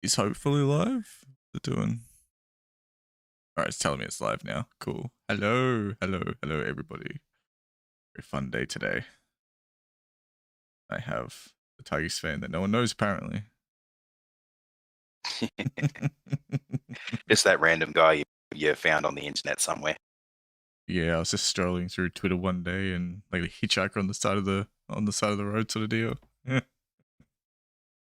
is hopefully live. They're doing. All right, it's telling me it's live now. Cool. Hello, everybody. Very fun day today. I have the Tigers fan that no one knows apparently. Just that random guy you found on the internet somewhere. Yeah, I was just strolling through Twitter one day and like a hitchhiker on the side of the road sort of deal.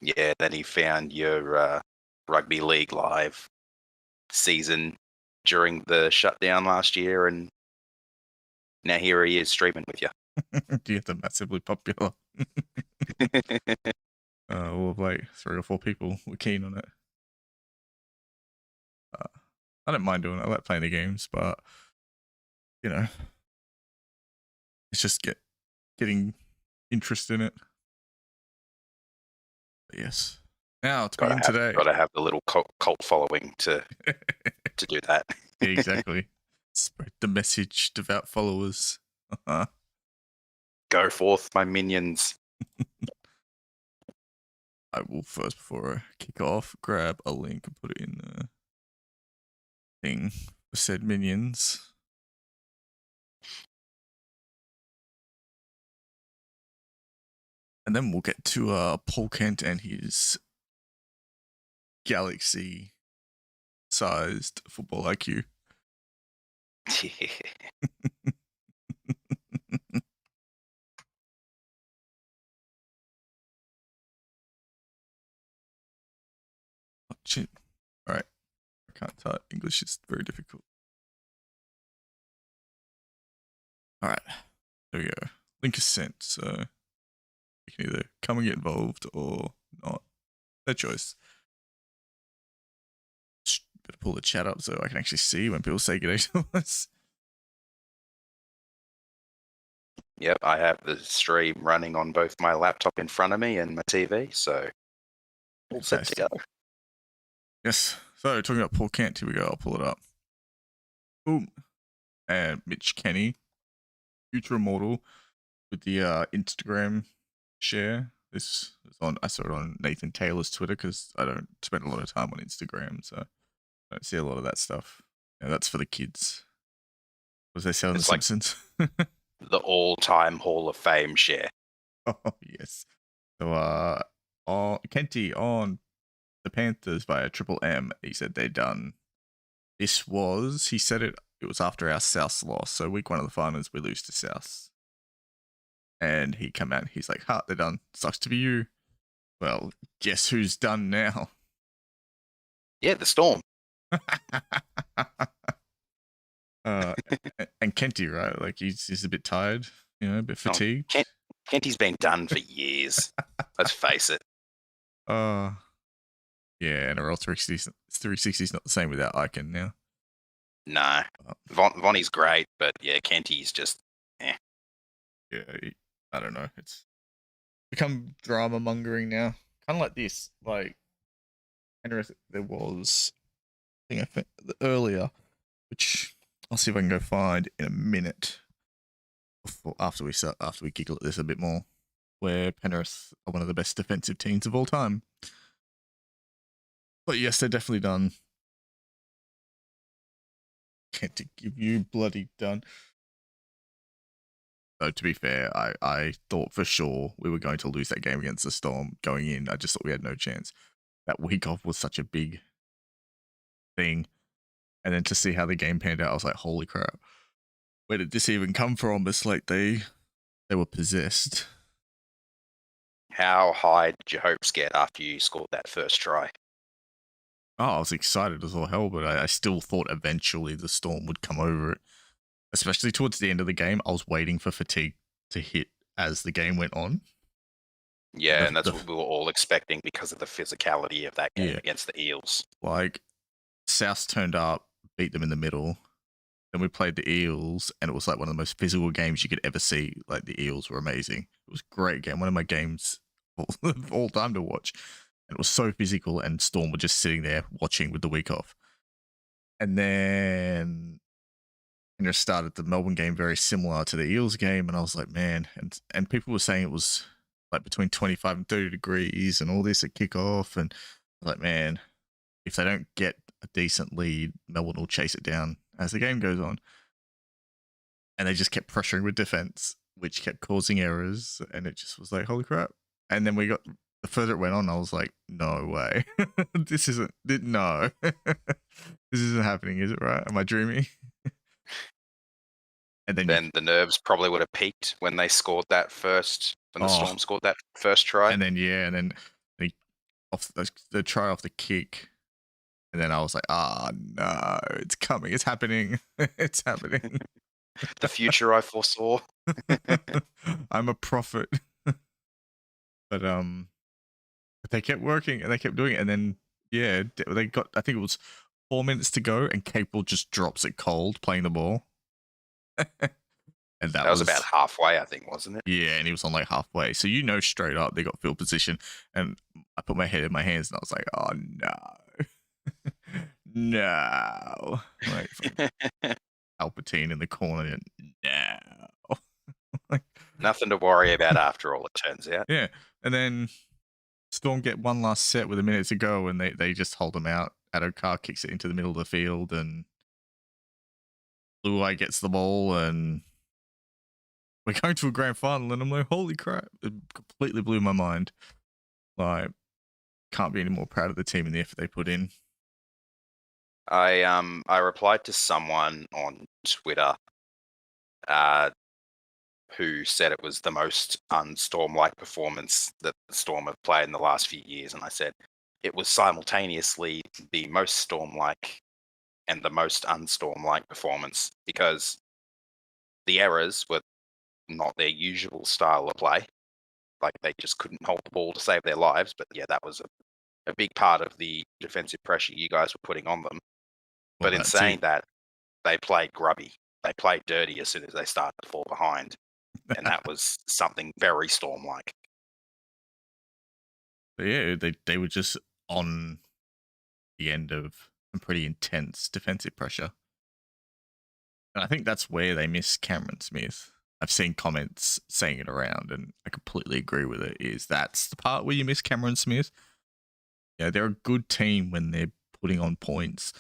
Yeah, then he found your rugby league live season during the shutdown last year, and now here he is streaming with you. Do you have the massively popular? All of like 3 or 4 people were keen on it. I don't mind doing it. I like playing the games, but you know, it's just getting interest in it. But yes. Now to begin today. Gotta have the little cult following to do that. Yeah, exactly. Spread the message, devout followers. Go forth, my minions. I will first, before I kick off, grab a link and put it in the thing for said minions. And then we'll get to Paul Kent and his galaxy-sized football IQ. Oh, shit. All right. I can't type. English is very difficult. All right. There we go. Link is sent, so you can either come and get involved or not. Their choice. Better pull the chat up so I can actually see when people say g'day to us. Yep, I have the stream running on both my laptop in front of me and my TV, so all set to go. Yes. So talking about Paul Kent, here we go. I'll pull it up. Boom. And Mitch Kenny, future immortal, with the Instagram share. This is on. I saw it on Nathan Taylor's Twitter because I don't spend a lot of time on Instagram, so I don't see a lot of that stuff. Yeah, that's for the kids. What was they say on The Simpsons? The all-time Hall of Fame share. Oh yes. So Kenty on the Panthers via Triple M. He said they're done. He said it was after our South loss. So week 1 of the finals, we lose to South. And he come out and he's like, they're done. Sucks to be you. Well, guess who's done now? Yeah, the Storm. And Kenty, right? Like he's a bit tired, a bit fatigued. Kenty's been done for years. Let's face it. Yeah, NRL 360 is not the same without Icon now. No. Vonnie's great, but yeah, Kenty's just Yeah, I don't know. It's become drama mongering now. Kind of like this. Like, there was I think earlier, which I'll see if I can go find in a minute. After we giggle at this a bit more, where Penrith are one of the best defensive teams of all time. But yes, they're definitely done. Can't give you bloody done. So to be fair, I thought for sure we were going to lose that game against the Storm going in. I just thought we had no chance. That week off was such a big thing. And then to see how the game panned out, I was like, holy crap. Where did this even come from? It's like they were possessed. How high did your hopes get after you scored that first try? Oh, I was excited as all hell, but I still thought eventually the Storm would come over it. Especially towards the end of the game, I was waiting for fatigue to hit as the game went on. Yeah, and that's what we were all expecting because of the physicality of that game against the Eels. Like, South turned up, beat them in the middle. Then we played the Eels, and it was like one of the most physical games you could ever see. Like, the Eels were amazing. It was a great game. One of my games of all time to watch. And it was so physical, and Storm were just sitting there watching with the week off. And then started the Melbourne game very similar to the Eels game, and I was like, man, and people were saying it was like between 25 and 30 degrees and all this at kickoff, and I Like, man, if they don't get a decent lead, Melbourne will chase it down as the game goes on. And they just kept pressuring with defense, which kept causing errors. And it just was like, holy crap. And then the further it went on, I was like, no way. This isn't happening, is it, right? Am I dreaming? And then the nerves probably would have peaked when they scored that first, when the Storm scored that first try. And then they off the try off the kick. And then I was like, no, it's coming. It's happening. It's happening. The future I foresaw. I'm a prophet. But they kept working and they kept doing it. And then, yeah, they got, I think it was 4 minutes to go and Capel just drops it cold playing the ball. And that was about halfway, I think, wasn't it? Yeah, and he was on like halfway. So straight up they got field position. And I put my head in my hands and I was like, oh, no. No. Like, Palpatine in the corner. No. Like, nothing to worry about after all, it turns out. Yeah. And then Storm get one last set with a minute to go and they just hold them out. Adokar kicks it into the middle of the field and Blue Eye gets the ball and we're going to a grand final and I'm like, holy crap. It completely blew my mind. Like, can't be any more proud of the team and the effort they put in. I replied to someone on Twitter who said it was the most un-Storm-like performance that the Storm have played in the last few years, and I said it was simultaneously the most Storm-like and the most un-Storm-like performance because the errors were not their usual style of play. Like, they just couldn't hold the ball to save their lives, but yeah, that was a big part of the defensive pressure you guys were putting on them. Well, but in saying that, they played grubby. They played dirty as soon as they started to fall behind. And that was something very Storm-like. But yeah, they were just on the end of some pretty intense defensive pressure. And I think that's where they miss Cameron Smith. I've seen comments saying it around, and I completely agree with it, is that's the part where you miss Cameron Smith. Yeah, they're a good team when they're putting on points.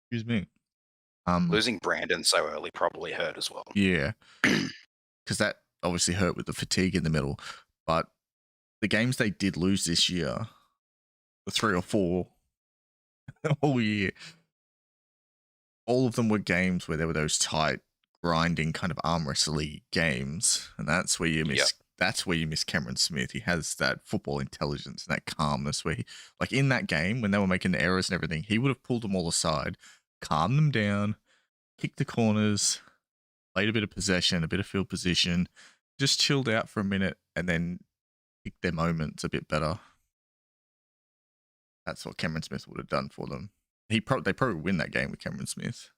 Excuse me. Losing Brandon so early probably hurt as well. Yeah. Because that obviously hurt with the fatigue in the middle. But the games they did lose this year, the 3 or 4 all year, all of them were games where there were those tight, grinding kind of arm wrestling games. And that's where you miss that's where you miss Cameron Smith. He has that football intelligence and that calmness where he, like in that game when they were making the errors and everything, he would have pulled them all aside, calmed them down, kicked the corners, played a bit of possession, a bit of field position, just chilled out for a minute and then picked their moments a bit better. That's what Cameron Smith would have done for them. They probably win that game with Cameron Smith.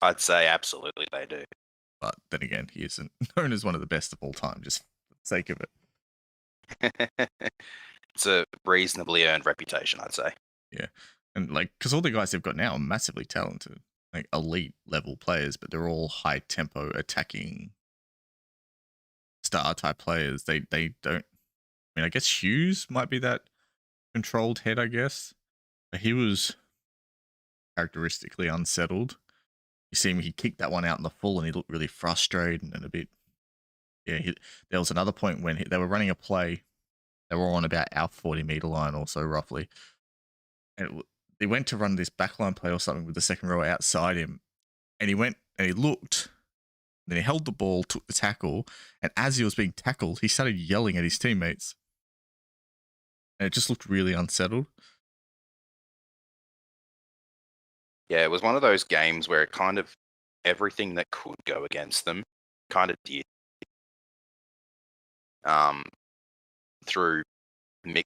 I'd say absolutely they do. But then again, he isn't known as one of the best of all time, just for the sake of it. It's a reasonably earned reputation, I'd say. Yeah. And like, because all the guys they've got now are massively talented, like elite level players, but they're all high tempo attacking star type players. They don't, I mean, I guess Hughes might be that controlled head, I guess. But he was characteristically unsettled. You see him, he kicked that one out in the full and he looked really frustrated and a bit. Yeah, there was another point when they were running a play. They were on about our 40-meter line or so, roughly. And they went to run this backline play or something with the second row outside him. And he went and he looked. Then he held the ball, took the tackle. And as he was being tackled, he started yelling at his teammates. And it just looked really unsettled. Yeah, it was one of those games where it kind of everything that could go against them kind of did. Through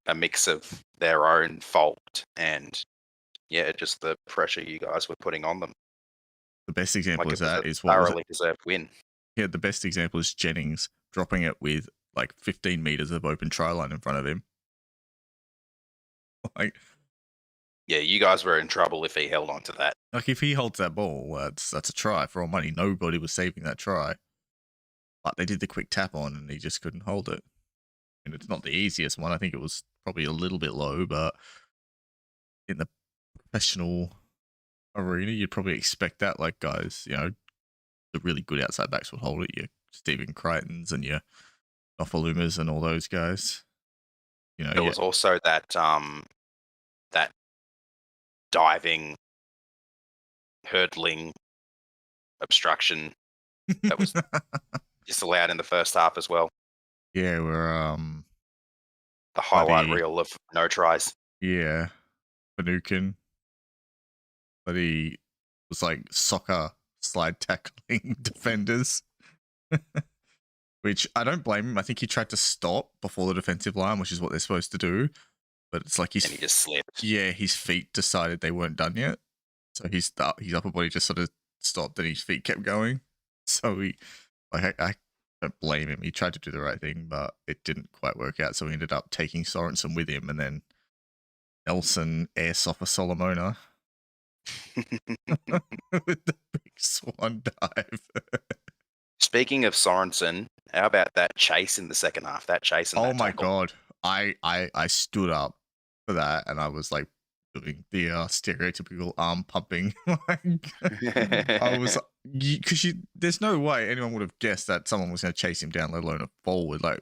a mix of their own fault and just the pressure you guys were putting on them. The best example is that is what thoroughly deserved win. Yeah, the best example is Jennings dropping it with like 15 meters of open try line in front of him. Like, yeah, you guys were in trouble if he held on to that. Like, if he holds that ball, that's a try for all money. Nobody was saving that try. But they did the quick tap on and he just couldn't hold it. And it's not the easiest one. I think it was probably a little bit low, but in the professional arena, you'd probably expect that. Like guys, the really good outside backs would hold it. Your Stephen Crichtons and your Nofalumas and all those guys. There Yeah. was also that diving, hurdling obstruction that was disallowed in the first half as well. Yeah, we're The highlight reel of no tries. yeah, Finucane, but he was like soccer slide tackling defenders, which I don't blame him. I think he tried to stop before the defensive line, which is what they're supposed to do. But it's like And he just slipped. Yeah, his feet decided they weren't done yet, so his upper body just sort of stopped, and his feet kept going. So I don't blame him. He tried to do the right thing, but it didn't quite work out. So he ended up taking Sorensen with him, and then Nelson airsoft a Solomona with the big swan dive. Speaking of Sorensen, how about that chase in the second half? That chase and Oh that my tackle. god! I stood up for that, and I was like doing the stereotypical arm pumping. I was because there's no way anyone would have guessed that someone was going to chase him down, let alone a forward. Like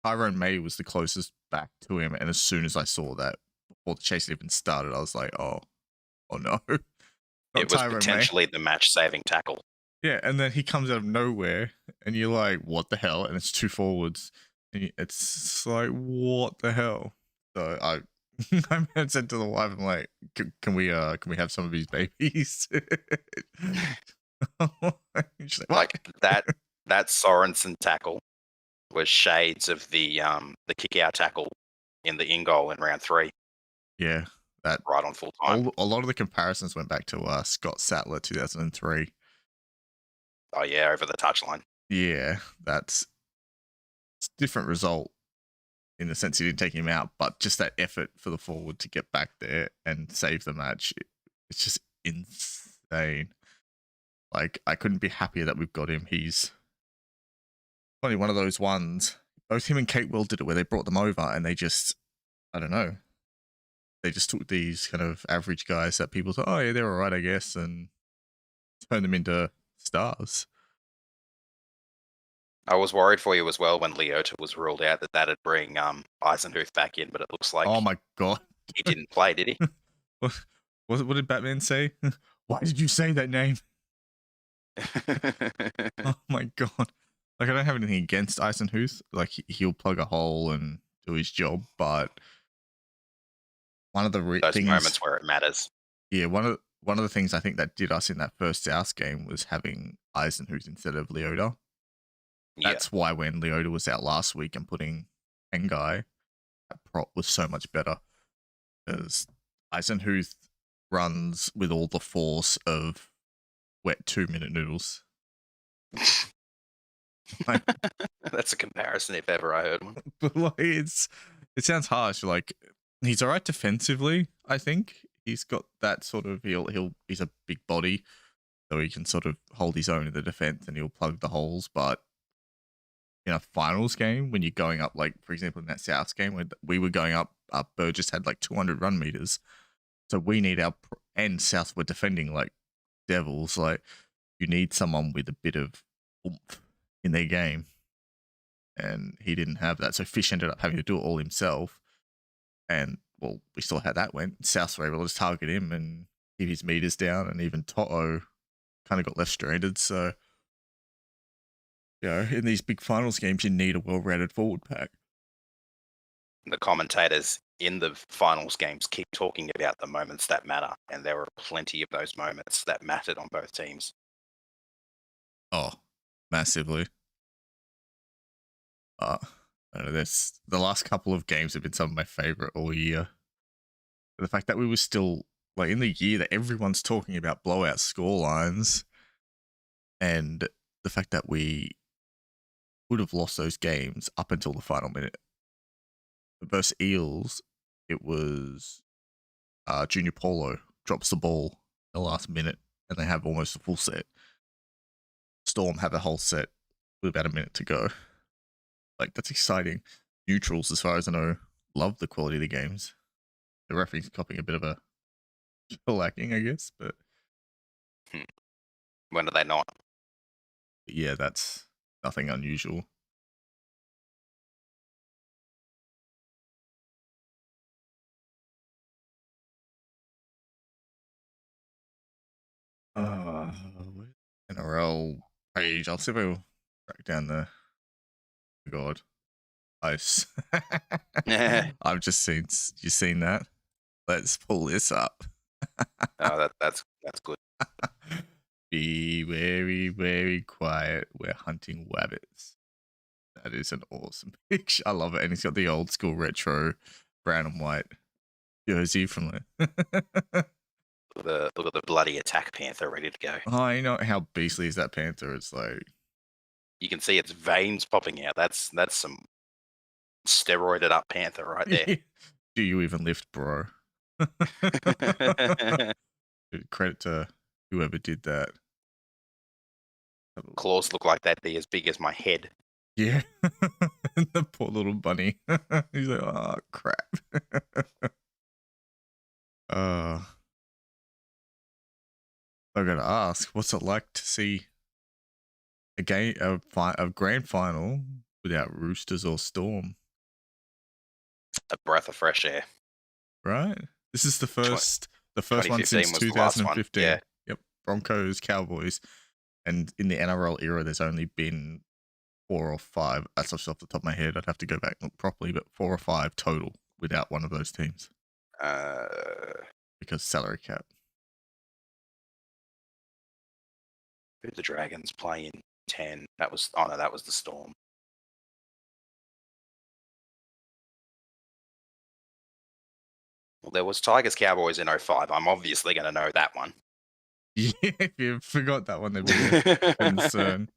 Tyrone May was the closest back to him, and as soon as I saw that before the chase even started, I was like, oh no, not It was Tyrone May. potentially the match-saving tackle. Yeah, and then he comes out of nowhere, and you're like, what the hell? And it's two forwards, and it's like, what the hell? So I said to the wife, I'm like, can we have some of these babies? She's Like that Sorensen tackle was shades of the kick out tackle in the in goal in round 3. Yeah, that right on full time. a lot of the comparisons went back to Scott Sattler 2003. Oh yeah, over the touchline. Yeah, it's a different result in the sense he didn't take him out, but just that effort for the forward to get back there and save the match, it's just insane. Like, I couldn't be happier that we've got him. He's only one of those ones. Both him and Kate Will did it where they brought them over and they just, I don't know, they just took these kind of average guys that people thought, oh yeah, they're all right, I guess, and turned them into stars. I was worried for you as well when Leota was ruled out that that'd bring Eisenhuth back in, but it looks like Oh my god. he didn't play, did he? What did Batman say? Why did you say that name? Oh my god. Like, I don't have anything against Eisenhuth. Like, he'll plug a hole and do his job, but one of the Those things, moments where it matters. yeah, one of the things I think that did us in that first South game was having Eisenhuth instead of Leota. Yeah. That's why when Leota was out last week and putting Pengai, that prop was so much better. Because Eisenhuth runs with all the force of wet 2-minute noodles. That's a comparison if ever I heard one. But like, it sounds harsh. Like, he's all right defensively, I think. He's got that sort of, he's a big body, so he can sort of hold his own in the defense and he'll plug the holes. But in a finals game, when you're going up, like, for example, in that South game, when we were going up, Burgess had like 200 run meters. So we need and South were defending like devils. Like, you need someone with a bit of oomph in their game. And he didn't have that. So Fish ended up having to do it all himself. And, well, we saw how that went. South were able to just target him and keep his meters down. And even Toto kind of got left stranded. So, in these big finals games, you need a well-rounded forward pack. The commentators in the finals games keep talking about the moments that matter. And there were plenty of those moments that mattered on both teams. Oh, massively. I don't know, the last couple of games have been some of my favorite all year. The fact that we were still, like, in the year that everyone's talking about blowout scorelines, and the fact that we would have lost those games up until the final minute. Versus Eels, it was Junior Polo drops the ball in the last minute, and they have almost a full set. Storm have a whole set with about a minute to go. Like, that's exciting. neutrals, as far as I know, love the quality of the games. The referee's copying a bit of a lacking, I guess, but When are they not? yeah, that's nothing unusual. NRL page. I'll see if I will track down the. God, ice. I've just seen. You seen that? Let's pull this up. Oh, that's good. Be very, very quiet. We're hunting wabbits. That is an awesome picture. I love it, and he's got the old school retro brown and white jersey from the. Look at the bloody attack panther ready to go. Oh, you know how beastly is that panther? It's like You can see its veins popping out. That's some steroided up panther right there. Do you even lift, bro? Credit to whoever did that. Claws look like that'd be as big as my head. Yeah. The poor little bunny. He's like, oh crap. I gotta ask, what's it like to see a game, a grand final without Roosters or Storm? A breath of fresh air. Right. This is the first one since was the last one. 2015. Yeah. Yep. Broncos, Cowboys, and in the NRL era, there's only been 4 or 5. That's off the top of my head. I'd have to go back and look properly, but 4 or 5 total without one of those teams. Because salary cap. Who did the Dragons play in 10? That was the Storm. Well, there was Tigers Cowboys in 05. I'm obviously going to know that one. Yeah, if you forgot that one, there'd be a concern.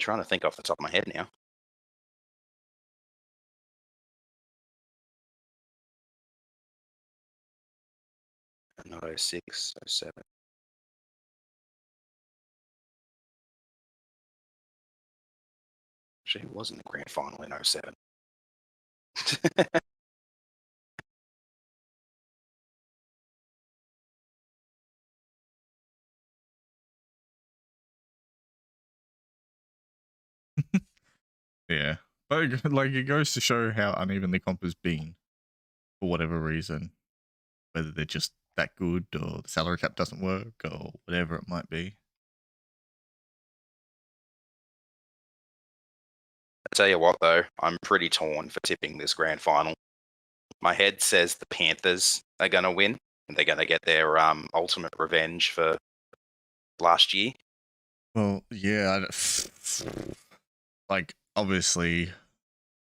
Trying to think off the top of my head now. Not 06, 07. Actually, it wasn't the grand final in 07. Yeah, but like it goes to show how uneven the comp has been for whatever reason, whether they're just that good or the salary cap doesn't work or whatever it might be. I tell you what, though, I'm pretty torn for tipping this grand final. My head says the Panthers are going to win, and they're going to get their ultimate revenge for last year. Well, yeah, like obviously,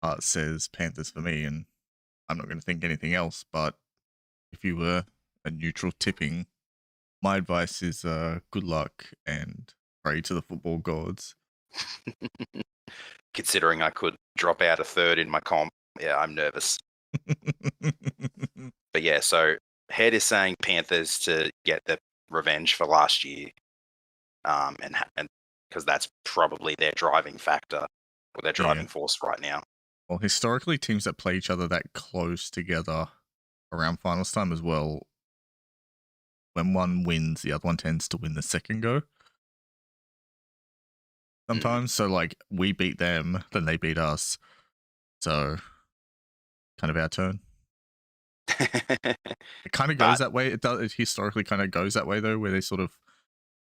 it says Panthers for me, and I'm not going to think anything else. But if you were a neutral tipping, my advice is good luck and pray to the football gods. Considering I could drop out a third in my comp, yeah, I'm nervous. But yeah, so head is saying Panthers to get the revenge for last year, and because that's probably their driving factor or their driving force right now. Well, historically, teams that play each other that close together around finals time as well, when one wins, the other one tends to win the second go. Sometimes, so like we beat them, then they beat us. So, kind of our turn. It kind of goes that way. It does. It historically kind of goes that way though, where they sort of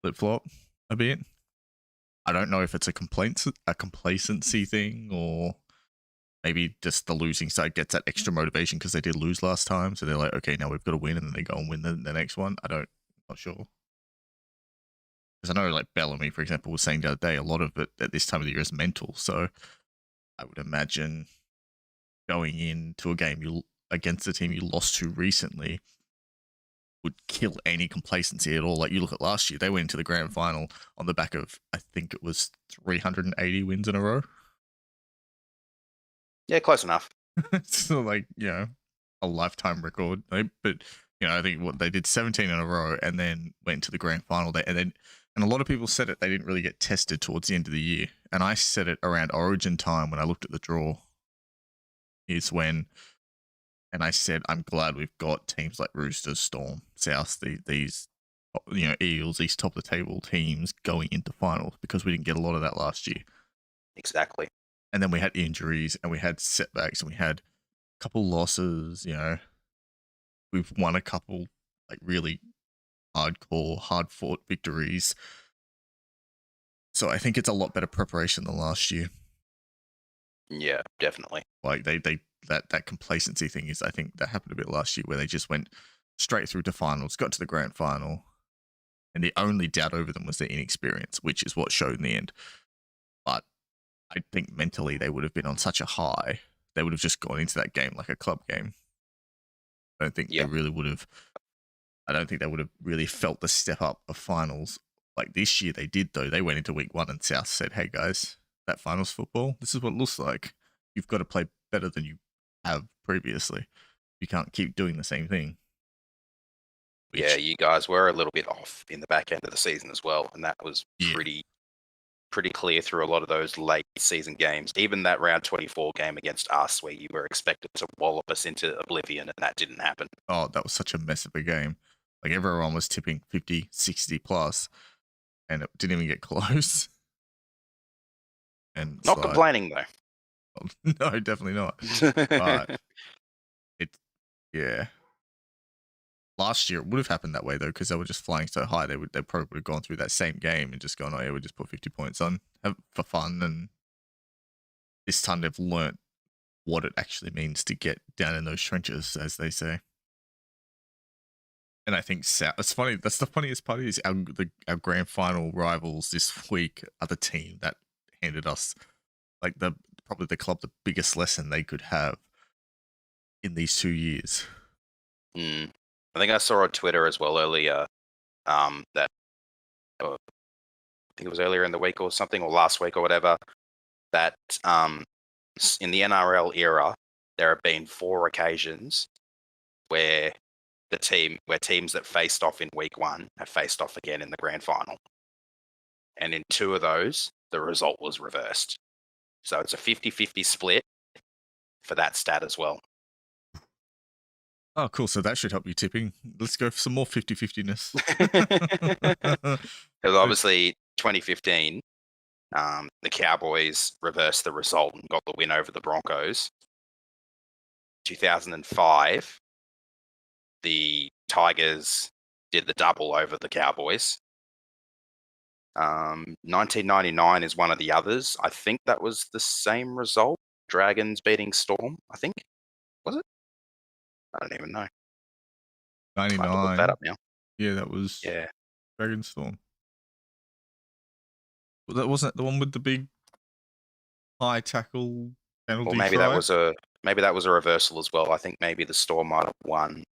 flip flop a bit. I don't know if it's a complacency thing or maybe just the losing side gets that extra motivation because they did lose last time, so they're like, okay, now we've got to win, and then they go and win the next one. Not sure. Because I know, like Bellamy, for example, was saying the other day, a lot of it at this time of the year is mental. So I would imagine going into a game against a team you lost to recently would kill any complacency at all. Like you look at last year, they went into the grand final on the back of, I think it was 380 wins in a row. Yeah, close enough. So like, a lifetime record. But I think what they did 17 in a row and then went to the grand final. And And a lot of people said it, they didn't really get tested towards the end of the year. And I said it around Origin time when I looked at the draw. Is when, and I said, I'm glad we've got teams like Roosters, Storm, South, these, Eels, these top of the table teams going into finals because we didn't get a lot of that last year. Exactly. And then we had injuries and we had setbacks and we had a couple losses, We've won a couple like really hardcore, hard fought victories. So I think it's a lot better preparation than last year. Yeah, definitely. Like that complacency thing is, I think that happened a bit last year where they just went straight through to finals, got to the grand final, and the only doubt over them was their inexperience, which is what showed in the end. But I think mentally they would have been on such a high, they would have just gone into that game like a club game. I don't think they really would have. I don't think they would have really felt the step up of finals like this year. They did though. They went into week 1 and South said, "Hey guys, that finals football, this is what it looks like. You've got to play better than you have previously. You can't keep doing the same thing." Yeah, you guys were a little bit off in the back end of the season as well, and that was pretty clear through a lot of those late season games. Even that round 24 game against us, where you were expected to wallop us into oblivion, and that didn't happen. Oh, that was such a mess of a game. Like everyone was tipping 50, 60 plus, and it didn't even get close. And not complaining though. No, definitely not. But yeah. Last year it would have happened that way though, because they were just flying so high. They probably would have gone through that same game and just gone, "Oh yeah, we just put 50 points on for fun." And this time they've learnt what it actually means to get down in those trenches, as they say. And I think it's funny. That's the funniest part is our grand final rivals this week are the team that handed us like probably the club the biggest lesson they could have in these 2 years. I think I saw on Twitter as well earlier that I think it was earlier in the week or something, or last week or whatever, that in the NRL era there have been 4 occasions where teams that faced off in week 1 have faced off again in the grand final, and in 2 of those the result was reversed. So it's a 50-50 split for that stat as well. Oh, cool. So that should help you tipping. Let's go for some more 50-50-ness. Because obviously 2015, the Cowboys reversed the result and got the win over the Broncos. 2005, the Tigers did the double over the Cowboys. 1999 is one of the others. I think that was the same result. Dragons beating Storm, I think. Was it? I don't even know. 99. I have to look that up now. Yeah, that was Dragon Storm. Well, that wasn't the one with the big high tackle penalty. Or maybe try? that was a reversal as well. I think maybe the Storm might have won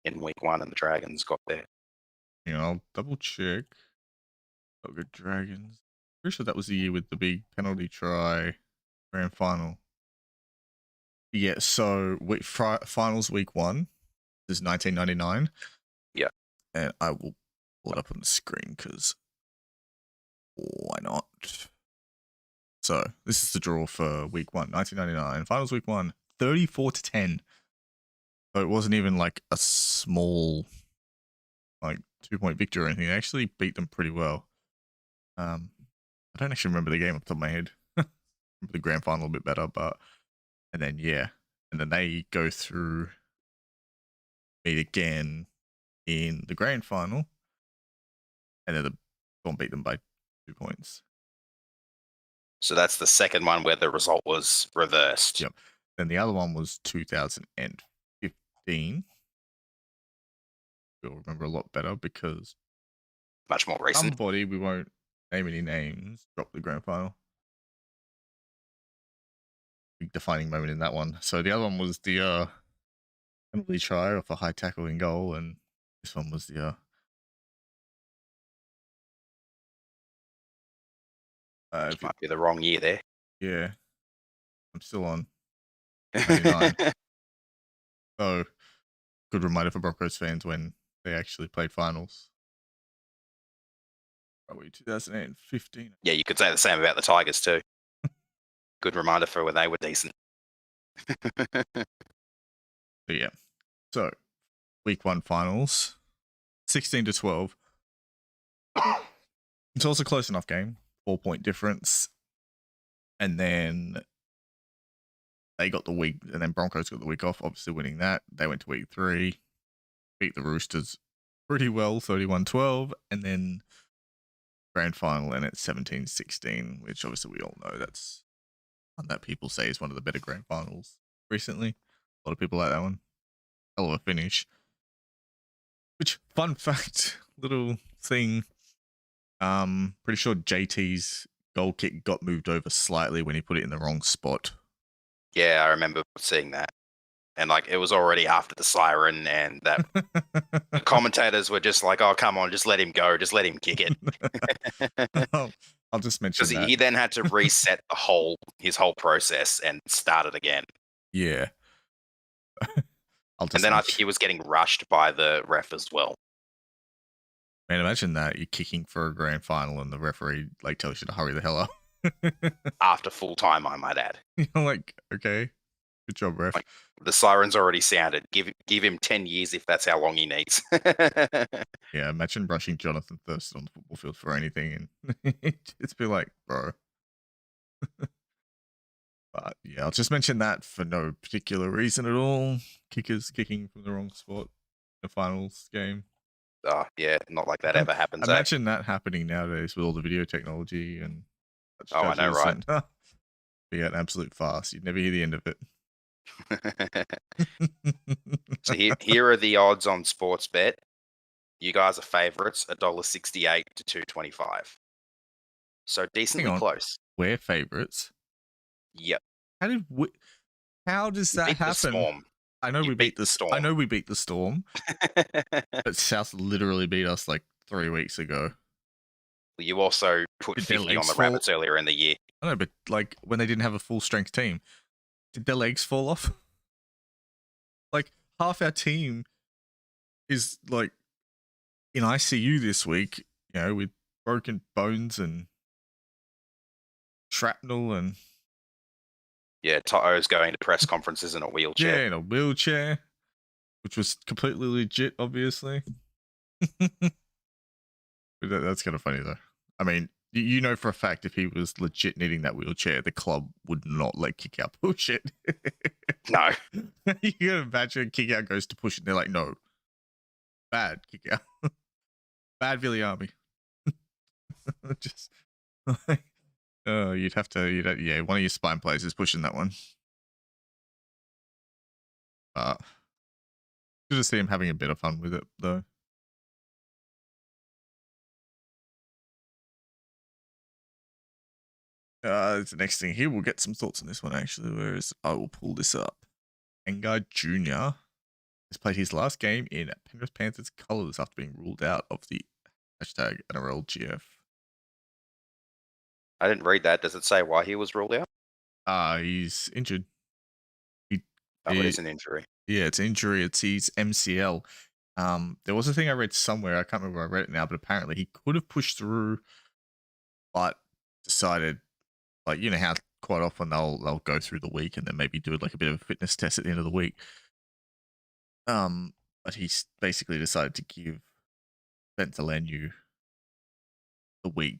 in week 1 and the Dragons got there. I'll double check. Oh, good Dragons. Pretty sure that was the year with the big penalty try grand final. Yeah, so finals week 1 is 1999. Yeah. And I will pull it up on the screen because why not? So this is the draw for week 1, 1999. Finals week 1, 34-10. So it wasn't even like a small, like 2-point victory or anything. They actually beat them pretty well. I don't actually remember the game off the top of my head. Remember the grand final a bit better, and then they go through, meet again in the grand final, and then the Storm beat them by 2 points. So that's the second one where the result was reversed. Yep. Then the other one was 2015. You'll remember a lot better because much more recent. Somebody, we won't name any names, dropped the grand final. Big defining moment in that one. So the other one was the penalty try off a high tackle in goal, and this one was the This might be the wrong year there. Yeah, I'm still on 99. So good reminder for Broncos fans when they actually played finals. Probably 2015. Yeah, you could say the same about the Tigers too. Good reminder for when they were decent. But yeah. So, week 1 finals, 16-12. It's also a close enough game, 4-point difference. And then they got the week, and then Broncos got the week off, obviously winning that. They went to week 3, beat the Roosters pretty well, 31-12, and then grand final and it's 17-16, which obviously we all know that's one that people say is one of the better grand finals recently. A lot of people like that one. Hell of a finish. Which, fun fact, little thing, pretty sure JT's goal kick got moved over slightly when he put it in the wrong spot. Yeah, I remember seeing that. And like it was already after the siren, and that the commentators were just like, "Oh, come on, just let him go, just let him kick it." I'll just mention Because that. he then had to reset his whole process and start it again. Yeah. And then I think he was getting rushed by the ref as well. Man, imagine that you're kicking for a grand final and the referee like tells you to hurry the hell up. After full time, I might add. You're like, okay, good job, ref. Like, the siren's already sounded. Give him 10 years if that's how long he needs. Yeah, imagine rushing Jonathan Thurston on the football field for anything, and it's be like, bro. But yeah, I'll just mention that for no particular reason at all. Kickers kicking from the wrong spot in the finals game. Oh, yeah, not like that ever happens. Imagine that happening nowadays with all the video technology and Oh, I know, right? And, be an absolute farce. You'd never hear the end of it. So here are the odds on Sportsbet. You guys are favourites, $1.68 to $2.25. So decently close. We're favourites. Yep. How does that happen? The Storm. I know we beat the Storm. I know we beat the Storm. But South literally beat us like 3 weeks ago. You also put 50 on the Rabbits earlier in the year. I know, but like when they didn't have a full strength team, did their legs fall off? Like half our team is like in ICU this week, you know, with broken bones and shrapnel and yeah, Toto's going to press conferences in a wheelchair. Yeah, in a wheelchair, which was completely legit, obviously. That's kind of funny though. I mean, you know for a fact if he was legit needing that wheelchair, the club would not let kick out push it. No. You can imagine kick out goes to push it. And they're like, no. Bad kick out. Bad Viliami. Just like, you'd have to, yeah, one of your spine players is pushing that one. Good to see him having a bit of fun with it, though. The next thing here, we'll get some thoughts on this one, actually, whereas I will pull this up. Engar Jr. has played his last game in Penrith Panthers colours after being ruled out of the hashtag NRLGF. I didn't read that. Does it say why he was ruled out? He's injured. It is an injury. Yeah, it's injury. It's his MCL. There was a thing I read somewhere. I can't remember where I read it now, but apparently he could have pushed through, but decided, like, you know how quite often they'll go through the week and then maybe do like a bit of a fitness test at the end of the week. But he's basically decided to give Bentalenu the week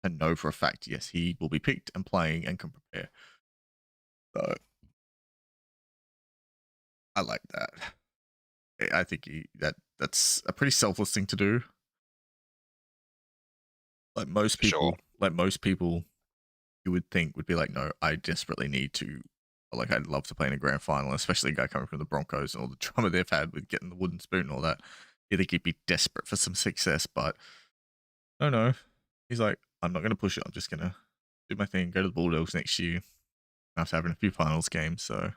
and know for a fact, yes, he will be picked and playing and can prepare. So I like that. I think that's a pretty selfless thing to do. Like most people, you would think would be like, no, I desperately need to, like, I'd love to play in a grand final, especially a guy coming from the Broncos and all the drama they've had with getting the wooden spoon and all that. You think he'd be desperate for some success, but no. He's like, I'm not going to push it. I'm just going to do my thing, go to the Bulldogs next year after having a few finals games. So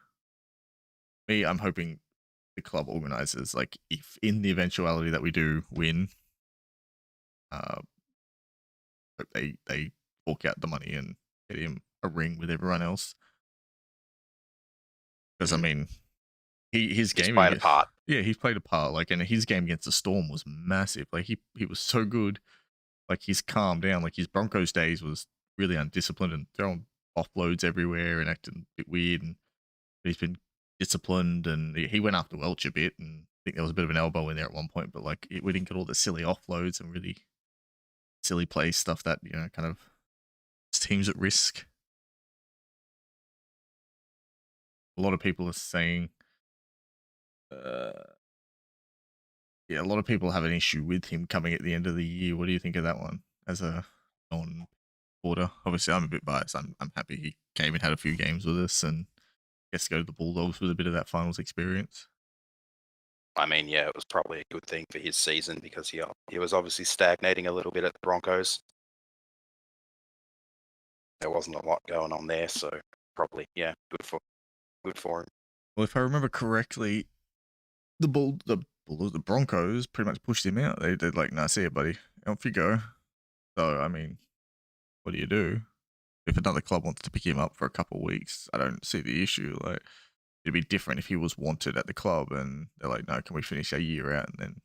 me, I'm hoping the club organizers, like, if in the eventuality that we do win, they fork out the money and get him a ring with everyone else. Because I mean, he's game played a part. Yeah, he's played a part. Like, and his game against the Storm was massive. Like he was so good. Like he's calmed down. Like his Broncos days was really undisciplined and throwing offloads everywhere and acting a bit weird. And he's been disciplined and he went after Welch a bit. And I think there was a bit of an elbow in there at one point, but like we didn't get all the silly offloads and really silly play stuff that kind of teams at risk. A lot of people are saying, yeah, a lot of people have an issue with him coming at the end of the year. What do you think of that one as a non-supporter? Obviously, I'm a bit biased. I'm happy he came and had a few games with us and gets to go to the Bulldogs with a bit of that finals experience. I mean, yeah, it was probably a good thing for his season because he was obviously stagnating a little bit at the Broncos. There wasn't a lot going on there, so probably, yeah, good for him. Well, if I remember correctly, the Broncos pretty much pushed him out. They're like, "Nah, see ya, buddy. Off you go." So, I mean, what do you do? If another club wants to pick him up for a couple of weeks, I don't see the issue. Like, it'd be different if he was wanted at the club and they're like, "No, can we finish our year out and then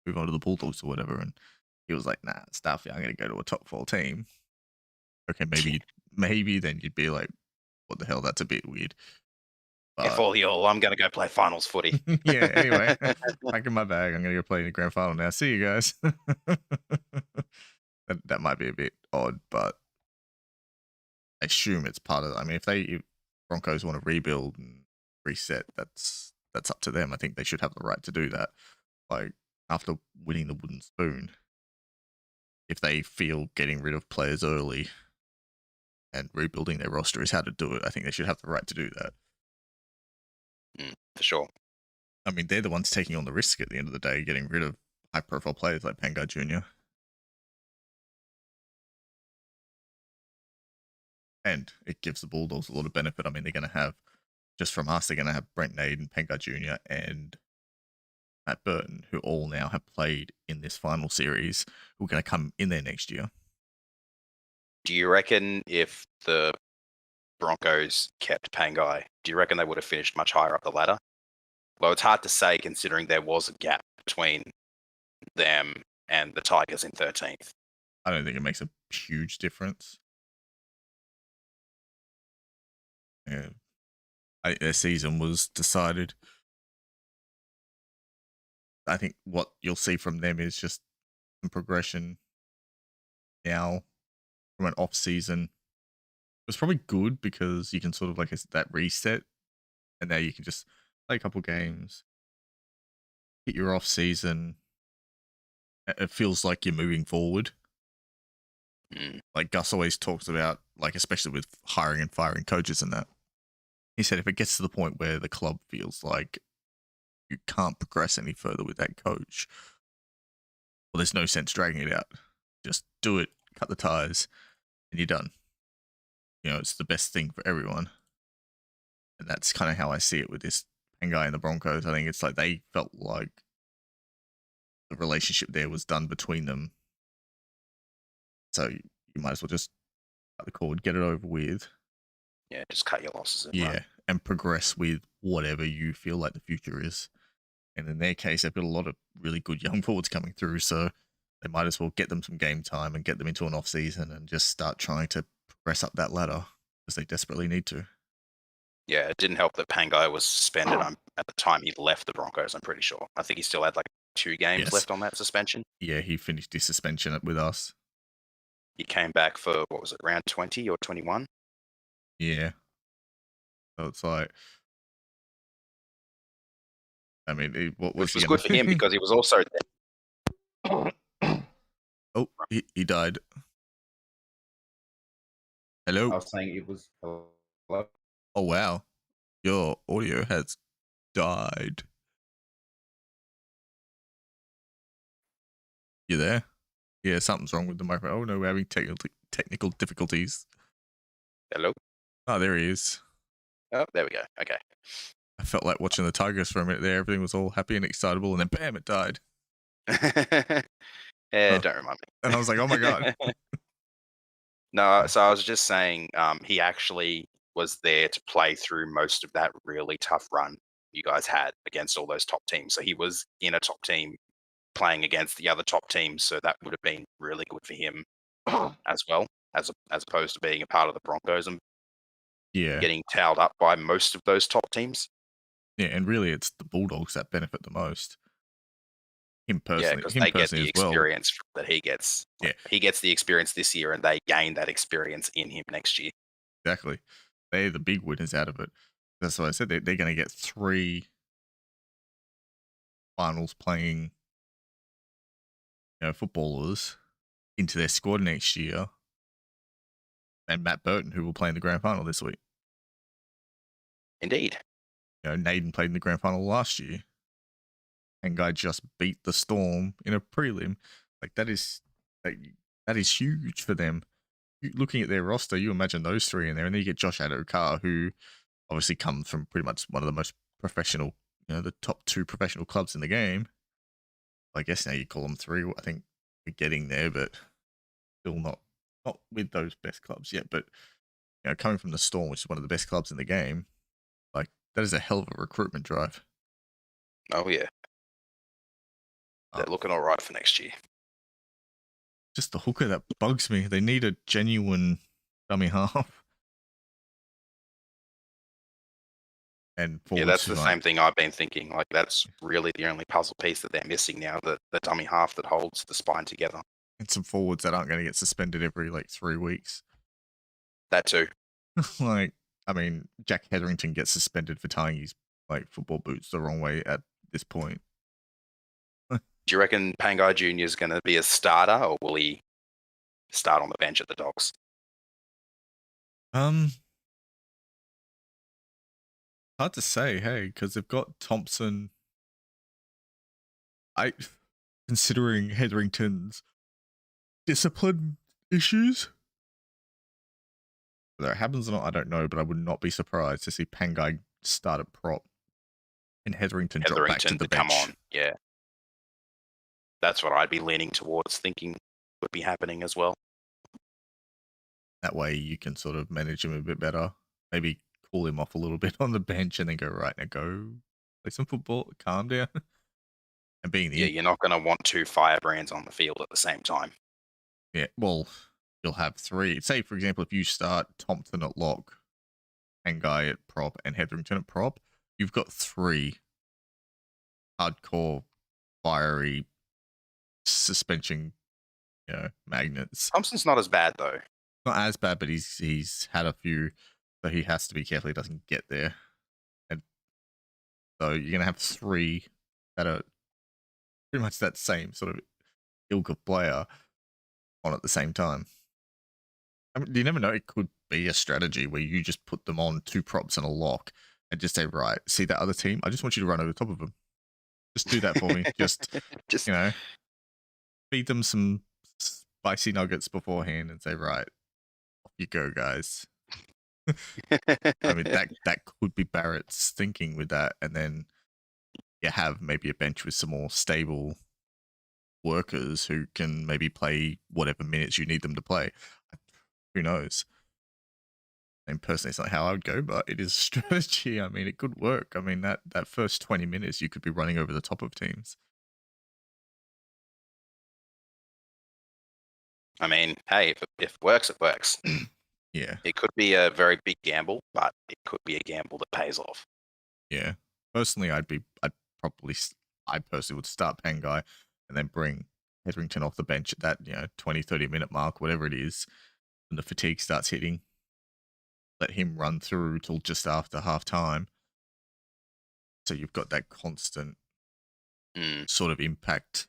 move on to the Bulldogs or whatever?" And he was like, "Nah, stuff. I'm going to go to a top 4 team." Okay, maybe then you'd be like, "What the hell? That's a bit weird." If all y'all, I'm going to go play finals footy. Yeah, anyway, pack in my bag. I'm going to go play in the grand final now. See you guys. that might be a bit odd, but I assume it's part of. I mean, if Broncos want to rebuild and reset, that's up to them. I think they should have the right to do that. Like after winning the wooden spoon, if they feel getting rid of players early and rebuilding their roster is how to do it, I think they should have the right to do that. For sure. I mean, they're the ones taking on the risk at the end of the day, getting rid of high-profile players like Pangai Jr. And it gives the Bulldogs a lot of benefit. I mean, they're going to have, just from us, they're going to have Brent Nade and Pangai Jr. and Matt Burton, who all now have played in this final series, who are going to come in there next year. Do you reckon if the Broncos kept Pangai, do you reckon they would have finished much higher up the ladder? Well, it's hard to say considering there was a gap between them and the Tigers in 13th. I don't think it makes a huge difference. Yeah. Their season was decided. I think what you'll see from them is just some progression now from an off season. It was probably good because you can sort of like that reset, and now you can just play a couple games, hit your off season. It feels like you're moving forward. Like Gus always talks about, like especially with hiring and firing coaches and that. He said if it gets to the point where the club feels like you can't progress any further with that coach, well, there's no sense dragging it out. Just do it, cut the ties, and you're done. It's the best thing for everyone. And that's kind of how I see it with this Pangai and the Broncos. I think it's like they felt like the relationship there was done between them. So you might as well just cut the cord, get it over with. Yeah, just cut your losses. And progress with whatever you feel like the future is. And in their case, they've got a lot of really good young forwards coming through, so they might as well get them some game time and get them into an off season and just start trying to progress up that ladder because they desperately need to. Yeah, it didn't help that Pangai was suspended at the time he left the Broncos, I'm pretty sure. I think he still had like 2 games left on that suspension. Yeah, he finished his suspension with us. He came back for, what was it, round 20 or 21? Yeah. So it's like, I mean, what was Which was good for him because he was also there. Oh, he died. Hello? I was saying it was. Hello? Oh, wow. Your audio has died. You there? Yeah, something's wrong with the microphone. Oh, no, we're having technical difficulties. Hello? Oh, there he is. Oh, there we go. Okay. I felt like watching the Tigers for a minute there. Everything was all happy and excitable, and then bam, it died. Don't remind me. And I was like, oh my God. No, so I was just saying he actually was there to play through most of that really tough run you guys had against all those top teams. So he was in a top team playing against the other top teams, so that would have been really good for him as well, as opposed to being a part of the Broncos and Yeah. getting towed up by most of those top teams. Yeah, and really it's the Bulldogs that benefit the most. Him Yeah, personally, because him they get personally the as well. experience that he gets. Yeah. He gets the experience this year, and they gain that experience in him next year. Exactly. They're the big winners out of it. That's why I said they're going to get 3 finals playing, footballers into their squad next year, and Matt Burton, who will play in the grand final this week. Indeed. Naden played in the grand final last year, and guy just beat the Storm in a prelim. Like that is huge for them. Looking at their roster, you imagine those 3 in there, and then you get Josh Adokar, who obviously comes from pretty much one of the most professional, the top 2 professional clubs in the game. I guess now you call them 3. I think we're getting there, but still not with those best clubs yet. But coming from the Storm, which is one of the best clubs in the game, like that is a hell of a recruitment drive. Oh yeah. They're looking all right for next year. Just the hooker that bugs me. They need a genuine dummy half. And Yeah, that's the same thing I've been thinking. Like that's really the only puzzle piece that they're missing now, the dummy half that holds the spine together. And some forwards that aren't going to get suspended every 3 weeks. That too. Like, I mean, Jack Hetherington gets suspended for tying his football boots the wrong way at this point. Do you reckon Pangai Jr. is going to be a starter, or will he start on the bench at the Dogs? Hard to say, hey, because they've got Thompson. Considering Hetherington's discipline issues, whether it happens or not, I don't know, but I would not be surprised to see Pangai start at prop and Hetherington drop back to the bench. Come on, yeah. That's what I'd be leaning towards, thinking would be happening as well. That way you can sort of manage him a bit better. Maybe cool him off a little bit on the bench and then go, right, now go play some football, calm down. And being the you're not going to want 2 firebrands on the field at the same time. Yeah, well, you'll have 3. Say, for example, if you start Thompson at lock, Pangai at prop, and Hetherington at prop, you've got 3 hardcore, fiery suspension, magnets. Thompson's not as bad though. Not as bad, but he's had a few, so he has to be careful he doesn't get there. And so you're gonna have 3 that are pretty much that same sort of ilk of player on at the same time. I mean, you never know. It could be a strategy where you just put them on 2 props and a lock and just say, right, see that other team? I just want you to run over the top of them. Just do that for me. Just feed them some spicy nuggets beforehand and say, right, off you go, guys. I mean, that could be Barrett's thinking with that. And then you have maybe a bench with some more stable workers who can maybe play whatever minutes you need them to play. Who knows? And personally, it's not how I would go, but it is a strategy. I mean, it could work. I mean, that first 20 minutes, you could be running over the top of teams. I mean, hey, if it works, it works. Yeah. It could be a very big gamble, but it could be a gamble that pays off. Yeah. Personally, I personally would start Pangai and then bring Hetherington off the bench at that, 20, 30 minute mark, whatever it is, when the fatigue starts hitting. Let him run through till just after half time. So you've got that constant sort of impact.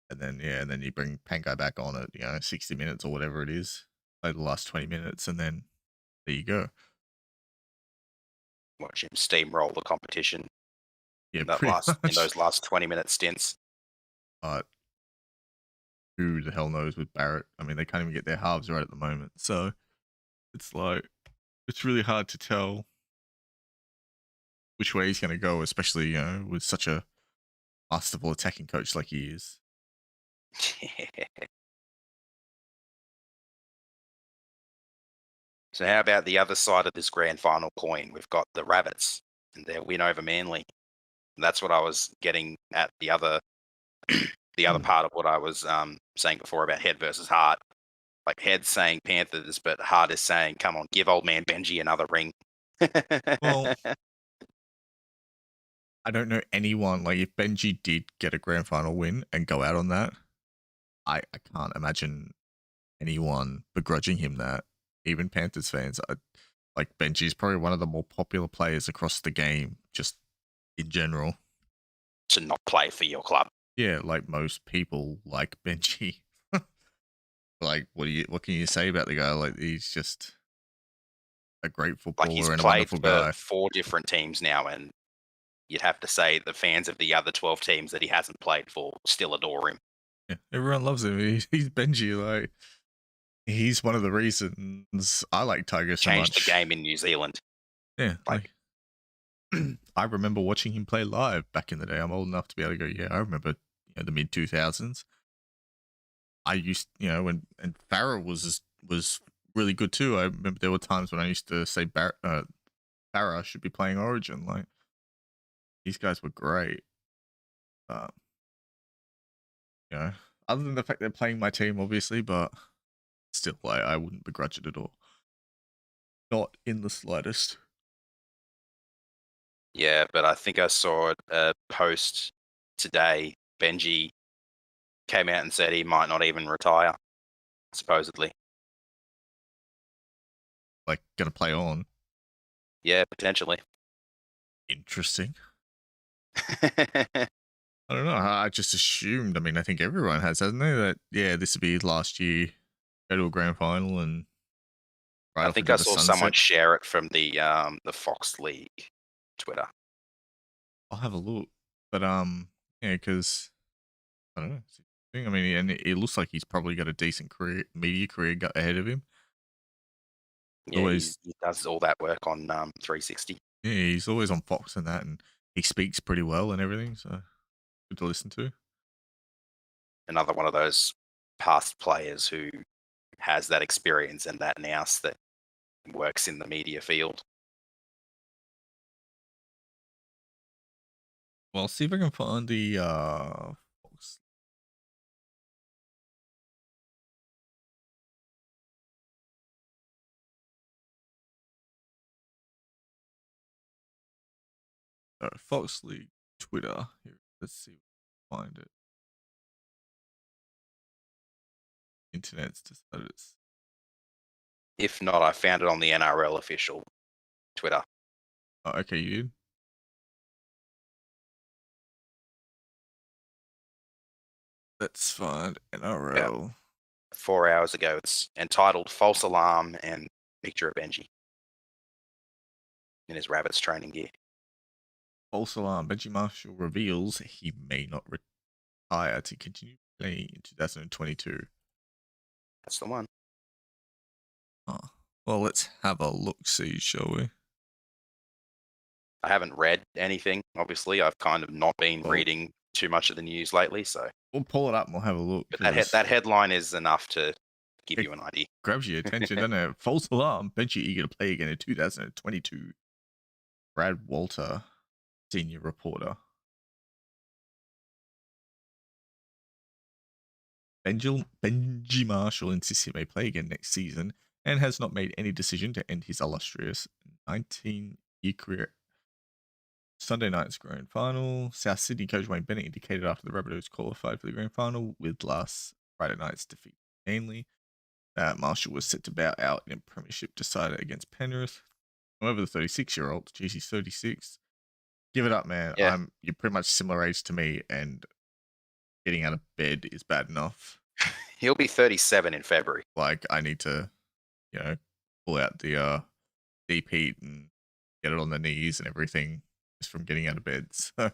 And then you bring Pangai back on at 60 minutes or whatever it is. Play the last 20 minutes and then there you go. Watch him steamroll the competition. Yeah, in those last 20-minute stints. But who the hell knows with Barrett? I mean, they can't even get their halves right at the moment. So it's really hard to tell which way he's going to go, especially, with such a masterful attacking coach like he is. So how about the other side of this grand final coin? We've got the Rabbits and their win over Manly. That's what I was getting at the other the other part of what I was saying before about head versus heart. Like head's saying Panthers, but heart is saying, "Come on, give old man Benji another ring." Well, I don't know anyone, like, if Benji did get a grand final win and go out on that, I can't imagine anyone begrudging him that. Even Panthers fans. Like, Benji's probably one of the more popular players across the game, just in general. To not play for your club. Yeah, like most people like Benji. Like, what can you say about the guy? Like, he's just a great Like he's footballer and a played wonderful for guy. 4 different teams now, and you'd have to say the fans of the other 12 teams that he hasn't played for still adore him. Yeah, everyone loves him. He's Benji. Like, he's one of the reasons I like Tiger so Changed much. the game in New Zealand. Yeah, Like- I remember watching him play live back in the day. I'm old enough to be able to go, yeah, I remember the mid 2000s. I used, when and Farah was really good too. I remember there were times when I used to say Farah should be playing Origin. Like, these guys were great. Other than the fact they're playing my team, obviously, but still, I wouldn't begrudge it at all. Not in the slightest. Yeah, but I think I saw a post today. Benji came out and said he might not even retire, supposedly. Like, gonna play on. Yeah, potentially. Interesting. I don't know. I just assumed. I mean, I think everyone has, hasn't they? That this would be his last year, go to a grand final, and I off think into I the saw sunset. someone share it from the Fox League Twitter. I'll have a look, but because I don't know. It's interesting. I mean, and it looks like he's probably got a decent media career ahead of him. Yeah, Always, he does all that work on 360. yeah, he's always on Fox and that, and he speaks pretty well and everything. So good to listen to. Another one of those past players who has that experience and that nous that works in the media field. Well, I'll see if I can find the Fox. Fox League Twitter. Here, let's see if I can find it. Internet's decided it's. If not, I found it on the NRL official Twitter. Oh, okay, you did. Let's find NRL. 4 hours ago. It's entitled "False Alarm" and picture of Benji in his Rabbits training gear. False alarm. Benji Marshall reveals he may not retire to continue playing in 2022. That's the one. Oh. Well, let's have a look, see, shall we? I haven't read anything. Obviously, I've kind of not been reading too much of the news lately. So we'll pull it up and we'll have a look. But that headline is enough to give you an idea. Grabs your attention, doesn't it? False alarm. Benji eager to play again in 2022. Brad Walter, senior reporter. Benji Marshall insists he may play again next season and has not made any decision to end his illustrious 19-year career. Sunday night's grand final. South Sydney coach Wayne Bennett indicated after the Rabbitohs qualified for the grand final with last Friday night's defeat Manly that Marshall was set to bow out in a premiership decider against Penrith. However, the 36-year-old, geez, he's 36. Give it up, man. Yeah. You're pretty much similar age to me, and getting out of bed is bad enough. He'll be 37 in February. Like, I need to, pull out the deep heat and get it on the knees and everything just from getting out of bed. So,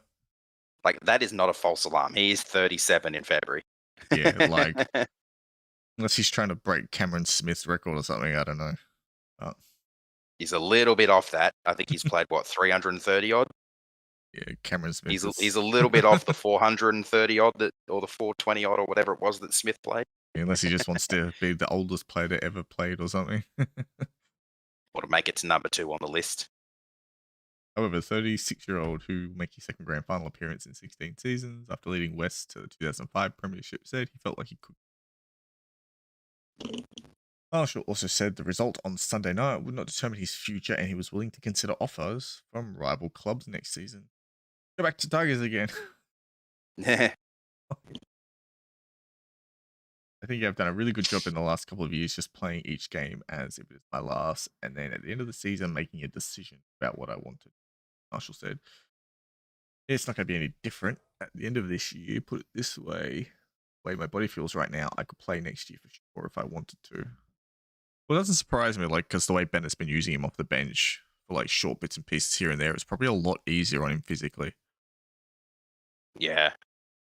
like, that is not a false alarm. He is 37 in February. Yeah, like, unless he's trying to break Cameron Smith's record or something, I don't know. He's a little bit off that. I think he's played, 330 odd? Yeah, Cameron Smith. He's a little bit off the 430 odd or the 420 odd or whatever it was that Smith played. Unless he just wants to be the oldest player that ever played or something. Or to make it to number 2 on the list. However, 36-year-old who will make his second grand final appearance in 16 seasons after leading West to the 2005 Premiership said he felt like he could. Marshall also said the result on Sunday night would not determine his future and he was willing to consider offers from rival clubs next season. Go back to Tigers again. I think I've done a really good job in the last couple of years just playing each game as if it's my last, and then at the end of the season making a decision about what I wanted. Marshall said, it's not going to be any different at the end of this year. Put it this way, the way my body feels right now, I could play next year for sure if I wanted to. Well, it doesn't surprise me, like, because the way Bennett's been using him off the bench for like short bits and pieces here and there, it's probably a lot easier on him physically. Yeah,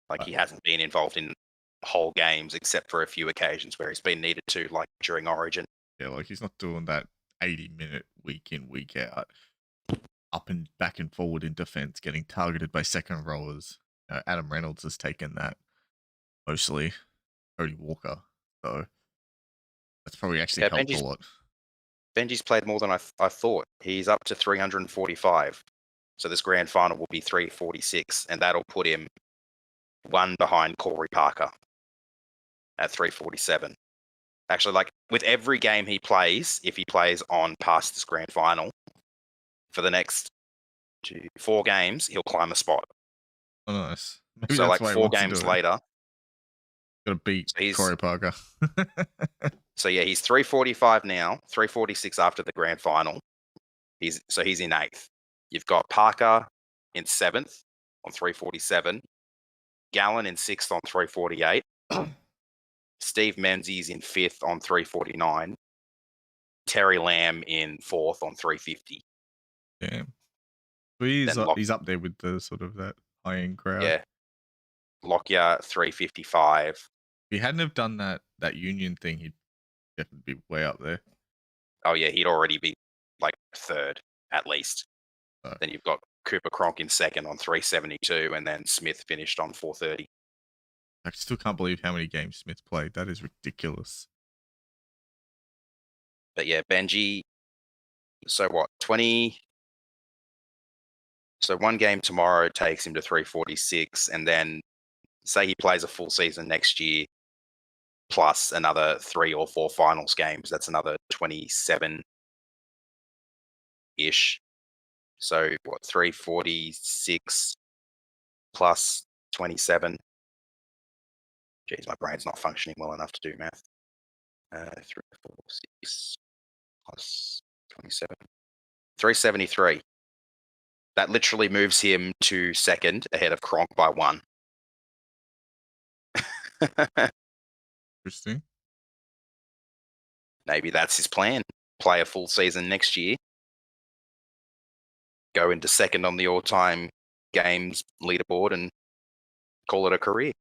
like he hasn't been involved in whole games except for a few occasions where he's been needed to, like during Origin. Yeah, like he's not doing that 80-minute week in, week out, up and back and forward in defense, getting targeted by second rowers. Adam Reynolds has taken that mostly. Cody Walker. So that's probably actually Yeah, helped a lot. Benji's played more than I thought. He's up to 345. So this grand final will be 346, and that'll put him one behind Corey Parker at 347. Actually, like with every game he plays, if he plays on past this grand final, for the next 4 games, he'll climb a spot. Oh, nice. Maybe so that's like why he 4 wants to games do it. later, Gotta beat so Corey Parker. so yeah, he's 345 now, 346 after the grand final. He's in 8th. You've got Parker in 7th on 347, Gallen in 6th on 348, Steve Menzies in 5th on 349, Terry Lamb in 4th on 350. Damn. So he's up there with the sort of that high-end crowd. Yeah. Lockyer 355. If he hadn't have done that union thing, he'd definitely be way up there. Oh yeah, he'd already be like 3rd at least. Oh. Then you've got Cooper Cronk in 2nd on 372, and then Smith finished on 430. I still can't believe how many games Smith played. That is ridiculous. But yeah, Benji, so what, 20? So one game tomorrow takes him to 346, and then say he plays a full season next year, plus another 3 or 4 finals games, that's another 27-ish. So what, 346 plus 27? Jeez, my brain's not functioning well enough to do math. 346 plus 27. 373. That literally moves him to 2nd ahead of Cronk by 1. Interesting. Maybe that's his plan. Play a full season next year. Go into 2nd on the all-time games leaderboard and call it a career.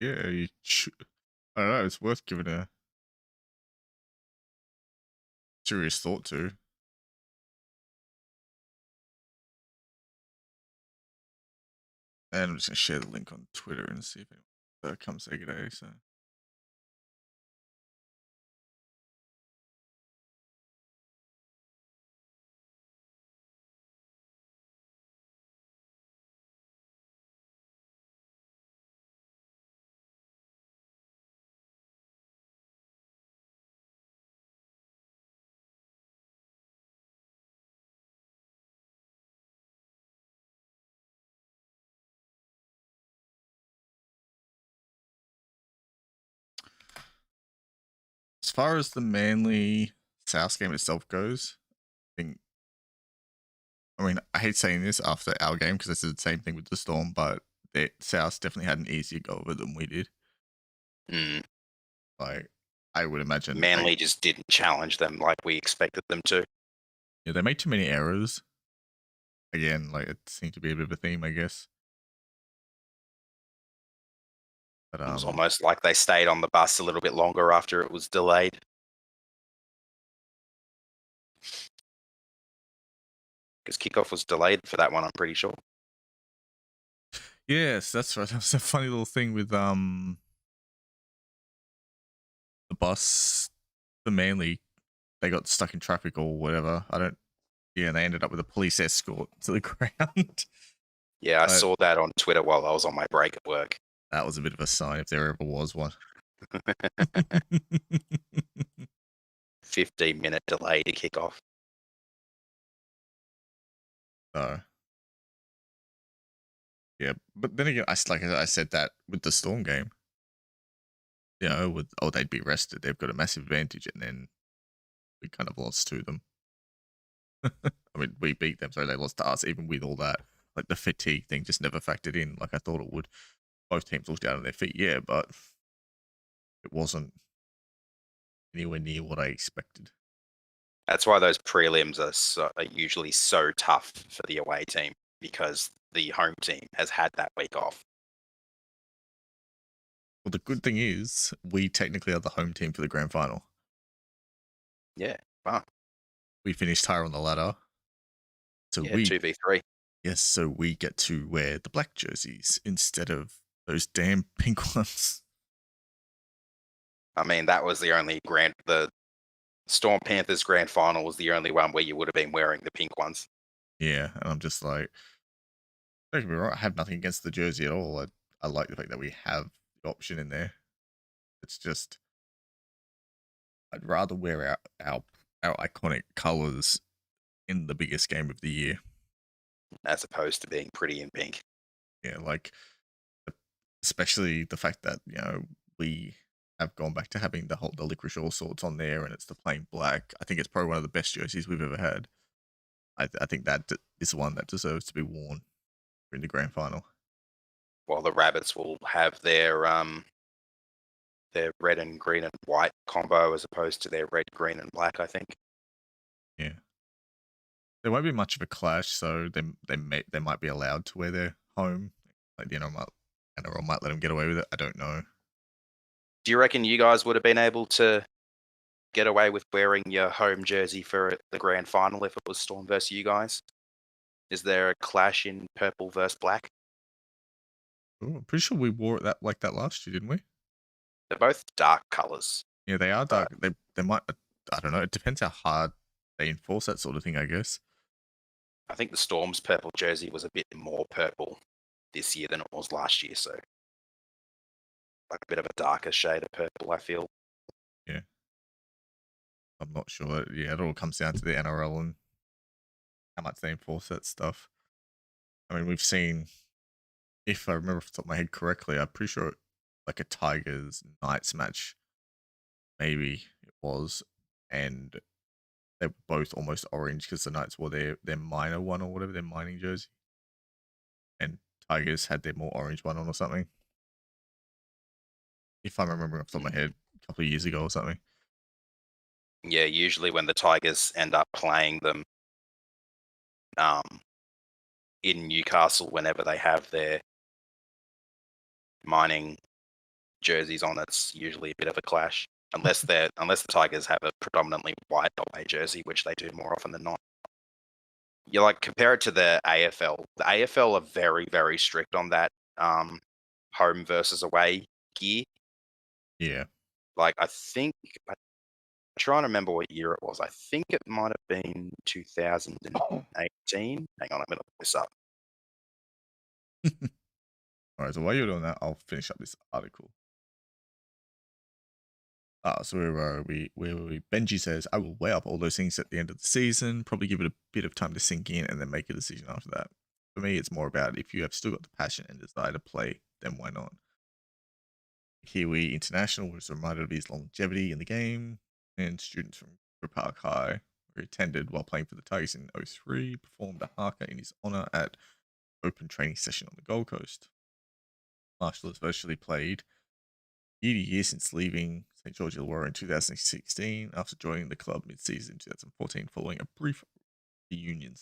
Yeah, I don't know. It's worth giving a serious thought to. And I'm just gonna share the link on Twitter and see if anyone comes say good day. So. As far as the Manly South game itself goes, I mean, I hate saying this after our game because this is the same thing with the Storm, but the South definitely had an easier go of it than we did. Like, I would imagine Manly just didn't challenge them like we expected them to. Yeah, they made too many errors. Again, like it seemed to be a bit of a theme, I guess. But It was almost like they stayed on the bus a little bit longer after it was delayed. Because kickoff was delayed for that one, I'm pretty sure. Yes, that's right. That was a funny little thing with the bus, the Manly, they got stuck in traffic or whatever. Yeah, they ended up with a police escort to the ground. Yeah, I But saw that on Twitter while I was on my break at work. that was a bit of a sign if there ever was one. 15-minute delay to kick off. So, yeah, but then again, I said that with the Storm game, they'd be rested. They've got a massive advantage, and then we kind of lost to them. I mean, we beat them, so they lost to us, even with all that. Like the fatigue thing just never factored in like I thought it would. Both teams looked down on their feet, yeah, but it wasn't anywhere near what I expected. That's why those prelims are usually so tough for the away team, because the home team has had that week off. Well, the good thing is we technically are the home team for the grand final. Yeah, wow. We finished higher on the ladder. So Yeah, 2v3. Yes, so we get to wear the black jerseys instead of those damn pink ones. I mean, that was the Storm Panthers grand final was the only one where you would have been wearing the pink ones. Yeah, and I'm just like, don't get me wrong, I have nothing against the jersey at all. I like the fact that we have the option in there. It's just, I'd rather wear our iconic colours in the biggest game of the year. As opposed to being pretty in pink. Yeah, like, especially the fact that, we have gone back to having the licorice all sorts on there, and it's the plain black. I think it's probably one of the best jerseys we've ever had. I think that is one that deserves to be worn in the grand final. While the Rabbits will have their red and green and white combo as opposed to their red, green and black, I think. Yeah, there won't be much of a clash, so they might be allowed to wear their home. Like the NRL might let them get away with it. I don't know. Do you reckon you guys would have been able to get away with wearing your home jersey for the grand final if it was Storm versus you guys? Is there a clash in purple versus black? Ooh, I'm pretty sure we wore it like that last year, didn't we? They're both dark colors. Yeah, they are dark. They might. I don't know. It depends how hard they enforce that sort of thing, I guess. I think the Storm's purple jersey was a bit more purple this year than it was last year, so like a bit of a darker shade of purple, I feel. Yeah, I'm not sure. Yeah, it all comes down to the NRL and how much they enforce that stuff. I mean, we've seen, if I remember off the top of my head correctly, I'm pretty sure like a Tigers Knights match, maybe it was, and they were both almost orange because the Knights wore their minor one or whatever, their mining jersey, and Tigers had their more orange one on or something. If I'm remembering off the top of my head, a couple of years ago or something. Yeah, usually when the Tigers end up playing them in Newcastle, whenever they have their mining jerseys on, it's usually a bit of a clash. Unless the Tigers have a predominantly white away jersey, which they do more often than not. You like compare it to the AFL. The AFL are very, very strict on that home versus away gear. Yeah. Like I'm trying to remember what year it was. I think it might have been 2018. Hang on, I'm gonna look this up. All right, so while you're doing that, I'll finish up this article. So where were we? Benji says, I will weigh up all those things at the end of the season, probably give it a bit of time to sink in, and then make a decision after that. For me, it's more about if you have still got the passion and desire to play, then why not? Kiwi International was reminded of his longevity in the game, and students from Park High who attended while playing for the Tigers in 03 performed a haka in his honour at open training session on the Gold Coast. Marshall has virtually played year to year since leaving St. George Illawarra in 2016 after joining the club mid-season in 2014 following a brief reunion.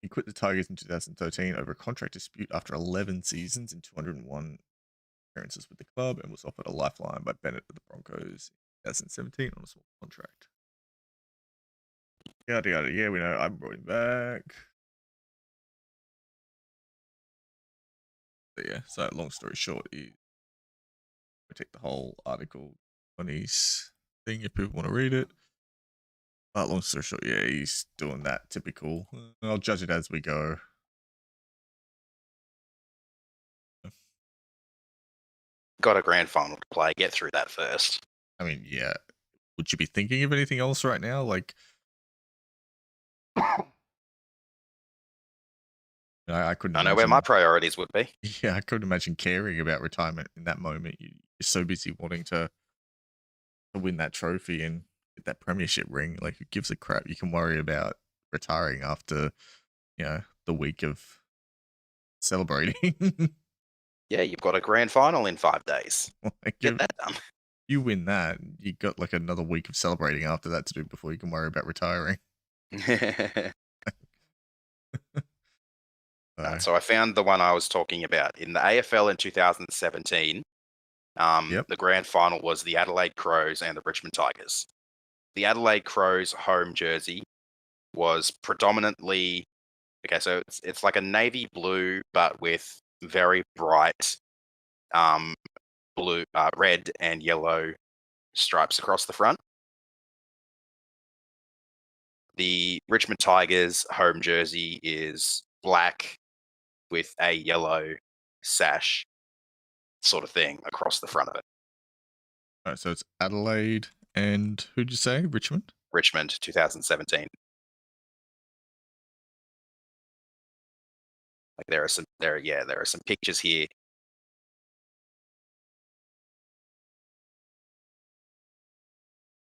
He quit the Tigers in 2013 over a contract dispute after 11 seasons and 201 appearances with the club and was offered a lifeline by Bennett of the Broncos in 2017 on a small contract. Yada yada, yeah, we know. I brought him back. But yeah, so long story short, take the whole article on his thing if people want to read it. But long story short, yeah, he's doing that typical. I'll judge it as we go. Got a grand final to play. Get through that first. I mean, yeah. Would you be thinking of anything else right now? Like, I couldn't I know imagine. where my priorities would be. Yeah, I couldn't imagine caring about retirement in that moment. You're so busy wanting to win that trophy and get that premiership ring. Like, who gives a crap? You can worry about retiring after, the week of celebrating. Yeah, you've got a grand final in 5 days. Like, Get that done. you win that, you got like another week of celebrating after that to do before you can worry about retiring. So I found the one I was talking about. In the AFL in 2017, Yep. the grand final was the Adelaide Crows and the Richmond Tigers. The Adelaide Crows home jersey was predominantly, okay, so it's like a navy blue, but with very bright blue, red and yellow stripes across the front. The Richmond Tigers home jersey is black with a yellow sash sort of thing across the front of it. All right, so it's Adelaide and who'd you say? Richmond? Richmond 2017. Like there are some pictures here.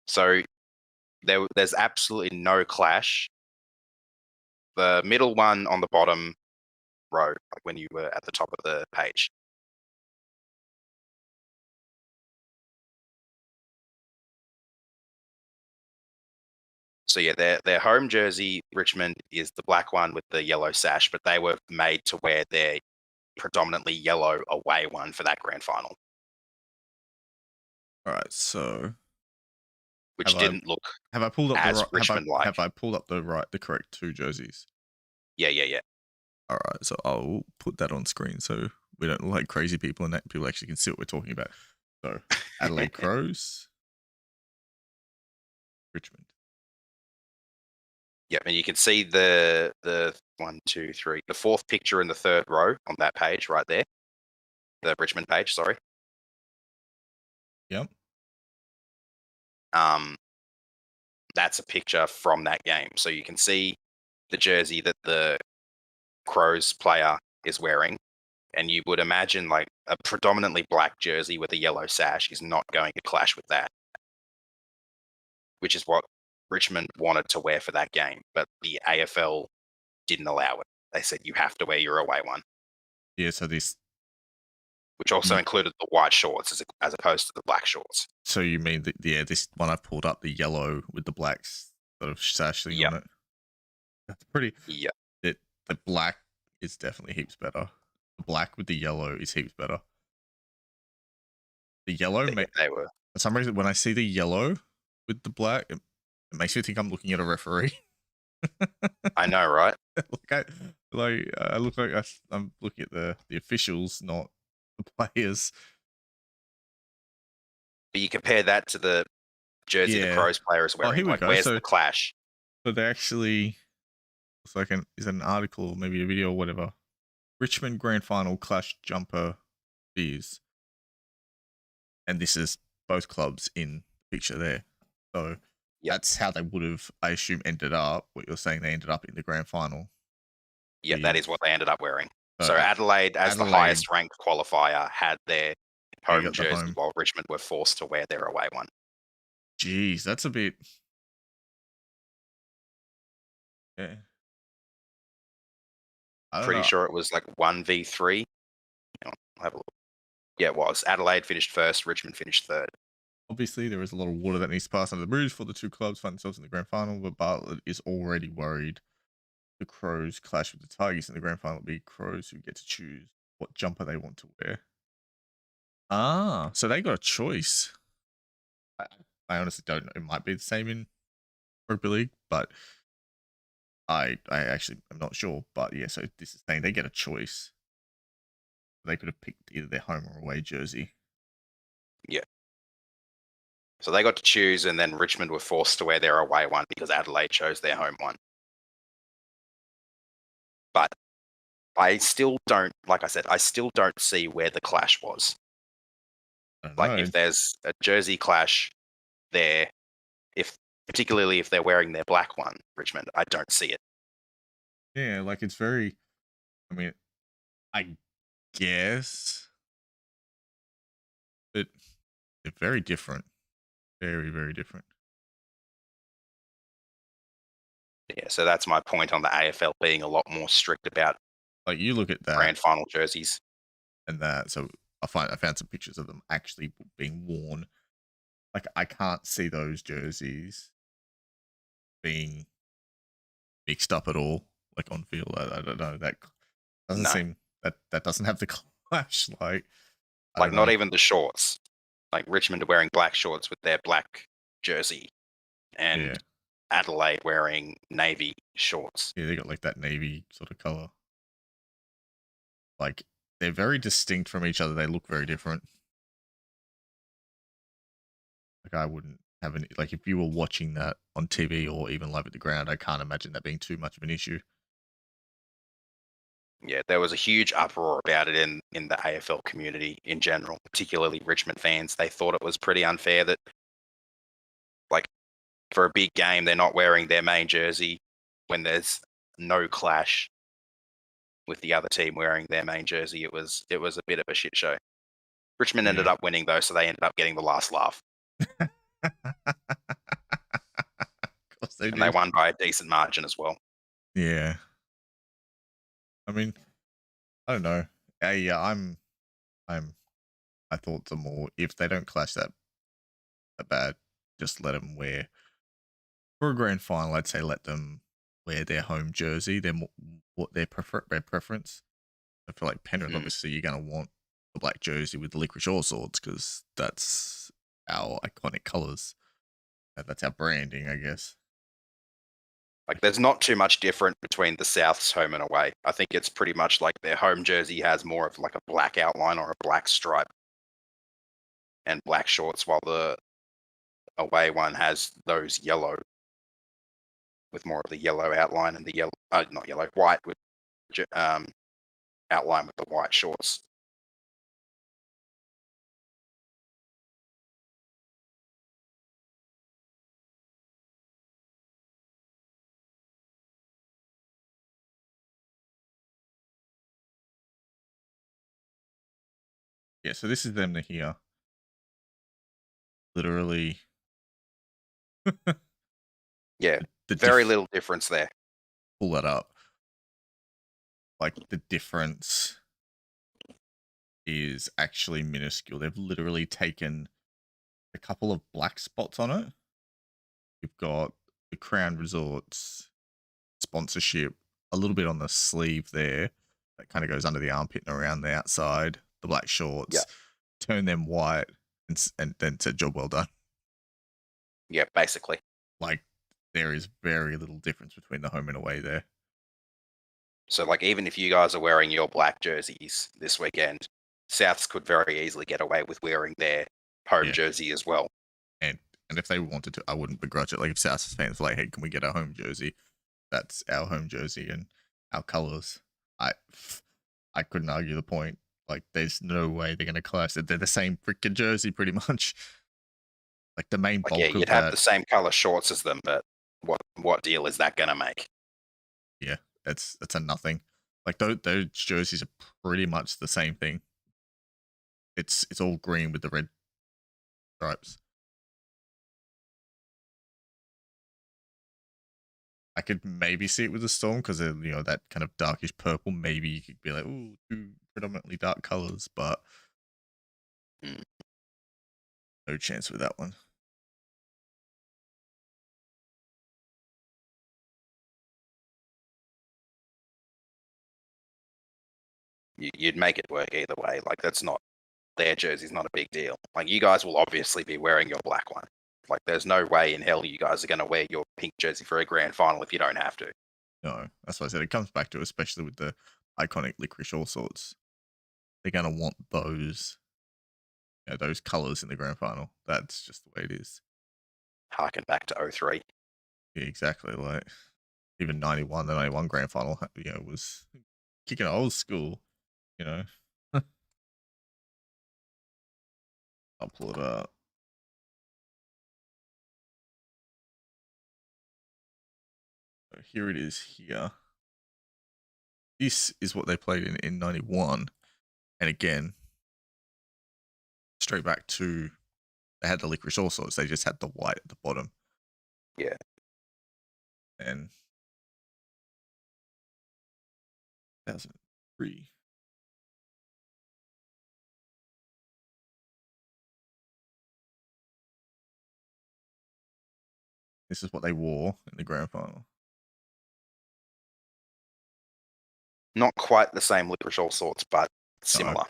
So there's absolutely no clash. The middle one on the bottom row, like when you were at the top of the page. So yeah, their home jersey, Richmond, is the black one with the yellow sash, but they were made to wear their predominantly yellow away one for that grand final, All right, so which didn't look have I pulled up as the right? Richmond-like. Have I pulled up the correct two jerseys? Yeah. All right, so I'll put that on screen so we don't look like crazy people and that people actually can see what we're talking about. So Adelaide Crows, Richmond. Yeah, and you can see the 1, 2, 3, the fourth picture in the third row on that page right there, the Richmond page. Sorry. Yep. That's a picture from that game, so you can see the jersey that the Crows player is wearing, and you would imagine like a predominantly black jersey with a yellow sash is not going to clash with that, which is what Richmond wanted to wear for that game, but the AFL didn't allow it. They said you have to wear your away one. Yeah, so this. Which also included the white shorts as opposed to the black shorts. So you mean this one I pulled up, the yellow with the black sort of sash thing on it? That's pretty. Yeah. The black is definitely heaps better. The black with the yellow is heaps better. The yellow, they were. For some reason, when I see the yellow with the black, it makes me think I'm looking at a referee. I know, right? I look like I'm looking at the officials, not the players. But you compare that to the jersey the Crows player is wearing. Here we like, go. Where's the clash? So they actually, it's like is an article, maybe a video or whatever. Richmond Grand Final clash jumper beers. And this is both clubs in the picture there. So that's how they would have, I assume, ended up. What you're saying, they ended up in the grand final. Yeah, that is what they ended up wearing. So Adelaide, as the highest ranked qualifier, had their home jersey, while Richmond were forced to wear their away one. Jeez, that's a bit. Yeah. Pretty sure it was like 1v3. I'll have a look. Yeah, it was. Adelaide finished first, Richmond finished third. Obviously, there is a lot of water that needs to pass under the bridge for the two clubs find themselves in the grand final, but Bartlett is already worried the Crows clash with the Tigers in the grand final. It'll be Crows who get to choose what jumper they want to wear. Ah, so they got a choice. I honestly don't know. It might be the same in rugby league, but I actually am not sure. But yeah, so this is saying they get a choice. They could have picked either their home or away jersey. So they got to choose, and then Richmond were forced to wear their away one because Adelaide chose their home one. But I still don't, like I said, I still don't see where the clash was. I don't Like know. if there's a jersey clash there, particularly if they're wearing their black one, Richmond, I don't see it. Yeah, like it's very. I mean, I guess, but they're very different. Very, very different. Yeah, so that's my point on the AFL being a lot more strict about Like you look at that grand final jerseys. and that. So I found some pictures of them actually being worn. Like I can't see those jerseys being mixed up at all. Like on field, I don't know. That doesn't No, seem that doesn't have the clash. Like I like don't know. not even the shorts. Like Richmond are wearing black shorts with their black jersey, and Yeah, Adelaide wearing navy shorts. yeah, they got like that navy sort of color. Like they're very distinct from each other. They look very different. Like I wouldn't have any. Like if you were watching that on TV or even live at the ground, I can't imagine that being too much of an issue. Yeah, there was a huge uproar about it in the AFL community in general, particularly Richmond fans. They thought it was pretty unfair that, like, for a big game, they're not wearing their main jersey when there's no clash with the other team wearing their main jersey. It was a bit of a shit show. Richmond ended Yeah. up winning though, so they ended up getting the last laugh, Of course they and they did. won by a decent margin as well. Yeah. I mean, I don't know. Yeah, I'm. My thoughts are more if they don't clash that bad, just let them wear for a grand final. I'd say let them wear their home jersey. What their preference. I feel like Penrith, Mm. obviously, you're gonna want the black jersey with the licorice all swords because that's our iconic colors. That's our branding, I guess. Like, there's not too much different between the South's home and away. I think it's pretty much like their home jersey has more of like a black outline or a black stripe and black shorts, while the away one has those yellow with more of the yellow outline and the yellow, not yellow, white with um, outline with the white shorts. Yeah. So this is them here. Literally, Yeah, the very little difference there. pull that up. Like the difference is actually minuscule. They've literally taken a couple of black spots on it. You've got the Crown Resorts sponsorship, a little bit on the sleeve there. That kind of goes under the armpit and around the outside. The black shorts, Yeah. turn them white, and then it's a job well done. Yeah, basically. Like there is very little difference between the home and away there. So, like, even if you guys are wearing your black jerseys this weekend, Souths could very easily get away with wearing their home Yeah. jersey as well. And if they wanted to, I wouldn't begrudge it. Like if South fans were like, hey, can we get our home jersey? That's our home jersey and our colours. I couldn't argue the point. Like there's no way they're gonna clash. They're the same freaking jersey pretty much. Like the main Like, bulk yeah, of you'd have the same color shorts as them, but what deal is that going to make? yeah, that's a nothing. Like those jerseys are pretty much the same thing. It's all green with the red stripes. I could maybe see it with the Storm because that kind of darkish purple. Maybe you could be like, ooh, two predominantly dark colors, but Mm. no chance with that one. You'd make it work either way. Like, that's not their jersey's not a big deal. Like, you guys will obviously be wearing your black one. Like, there's no way in hell you guys are going to wear your pink jersey for a grand final if you don't have to. No, that's what I said. It comes back to, especially with the iconic licorice all sorts. They're gonna want those those colours in the grand final. That's just the way it is. Harken back to 03. Yeah, exactly. Like even 91, the 91 grand final, was kicking old school. You know, I'll pull it up. So here it is. Here, this is what they played in 91, and again, straight back to they had the licorice all sorts. They just had the white at the bottom. Yeah. And 2003. This is what they wore in the grand final. Not quite the same licorice all sorts, but similar. No.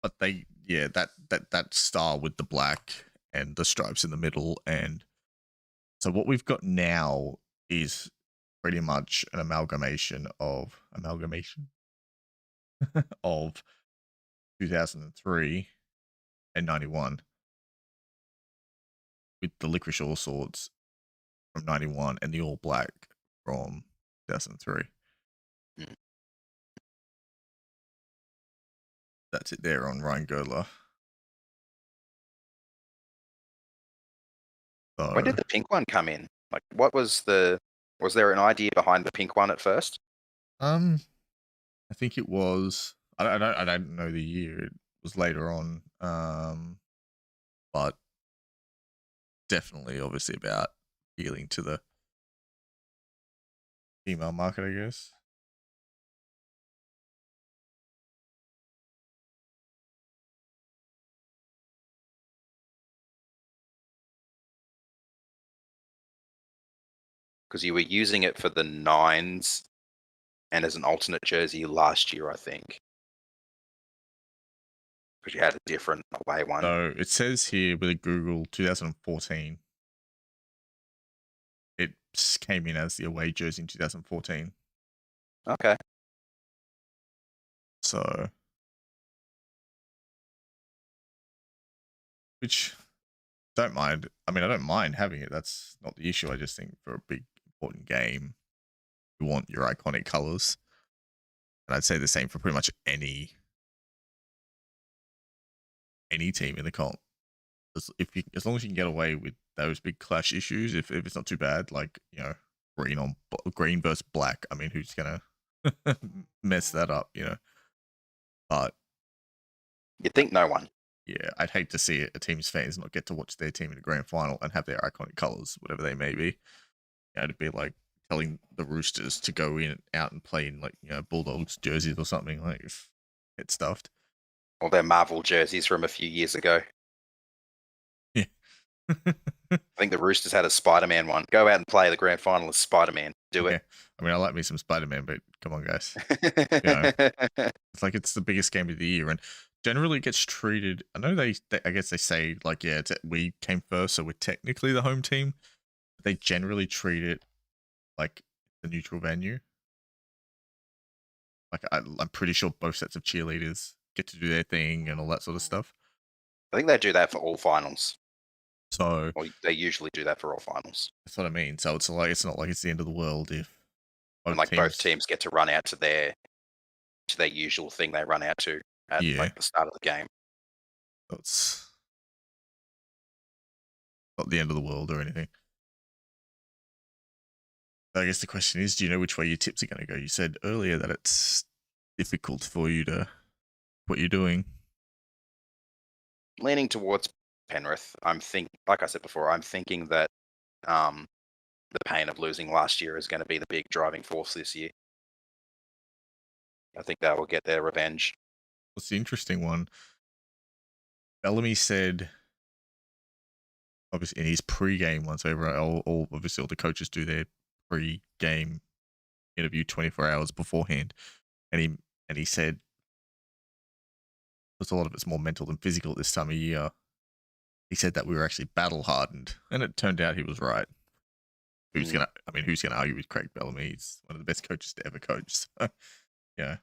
But that star with the black and the stripes in the middle, and so what we've got now is pretty much an amalgamation of of 2003 and 91 with the licorice all sorts from 91 and the all black from 2003. Mm. That's it there on Ryan Girdler. So, When did the pink one come in? Like, what was there an idea behind the pink one at first? I think it was. I don't know the year. It was later on. But definitely, obviously, about appealing to the female market, I guess. Because you were using it for the nines and as an alternate jersey last year, I think. Because you had a different away one. So it says here with a Google 2014. It came in as the away jersey in 2014. Okay. So, which don't mind. I mean, I don't mind having it. That's not the issue. I just think for a big important game, you want your iconic colors, and I'd say the same for pretty much any team in the comp. As long as you can get away with those big clash issues, if it's not too bad, like green versus black. I mean, who's gonna mess that up? But You'd think no one. yeah, I'd hate to see a team's fans not get to watch their team in the grand final and have their iconic colors, whatever they may be. It'd be like telling the Roosters to go out and play in Bulldogs jerseys or something, like get stuffed. Or their Marvel jerseys from a few years ago. Yeah. I think the Roosters had a Spider-Man one. Go out and play the grand final as Spider-Man. Do it. I mean, I like me some Spider-Man, but come on, guys. It's like it's the biggest game of the year, and generally it gets treated. I know I guess they say like, yeah, we came first, so we're technically the home team. But they generally treat it like the neutral venue. Like I'm pretty sure both sets of cheerleaders get to do their thing and all that sort of stuff. I think they do that for all finals. So Or they usually do that for all finals. that's what I mean. So it's not like it's the end of the world if both teams get to run out to their usual thing they run out to at like the start of the game. It's not the end of the world or anything. I guess the question is, do you know which way your tips are going to go? You said earlier that it's difficult for you to what you're doing. Leaning towards Penrith. Like I said before, I'm thinking that the pain of losing last year is going to be the big driving force this year. I think they will get their revenge. What's the interesting one? Bellamy said, obviously in his pre-game once over, obviously all the coaches do their pre-game interview 24 hours beforehand, and he said a lot of it's more mental than physical at this time of year. He said that we were actually battle hardened, and it turned out he was right. Who's gonna argue with Craig Bellamy? He's one of the best coaches to ever coach. So, yeah.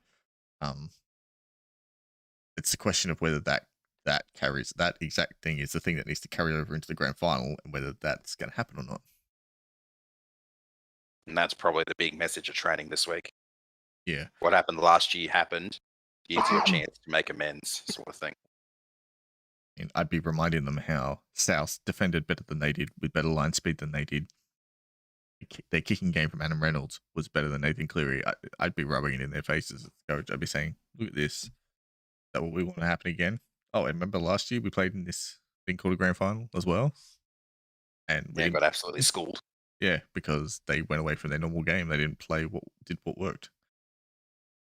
It's a question of whether that that exact thing is the thing that needs to carry over into the grand final, and whether that's going to happen or not. And that's probably the big message of training this week. Yeah. What happened last year happened. Here's your chance to make amends, sort of thing. And I'd be reminding them how South defended better than they did, with better line speed than they did. Their kicking game from Adam Reynolds was better than Nathan Cleary. I'd be rubbing it in their faces as a coach. I'd be saying, look at this. Is that what we want to happen again? Oh, and remember last year we played in this thing called a grand final as well? And we They got absolutely schooled. Yeah, because they went away from their normal game. They didn't play what worked.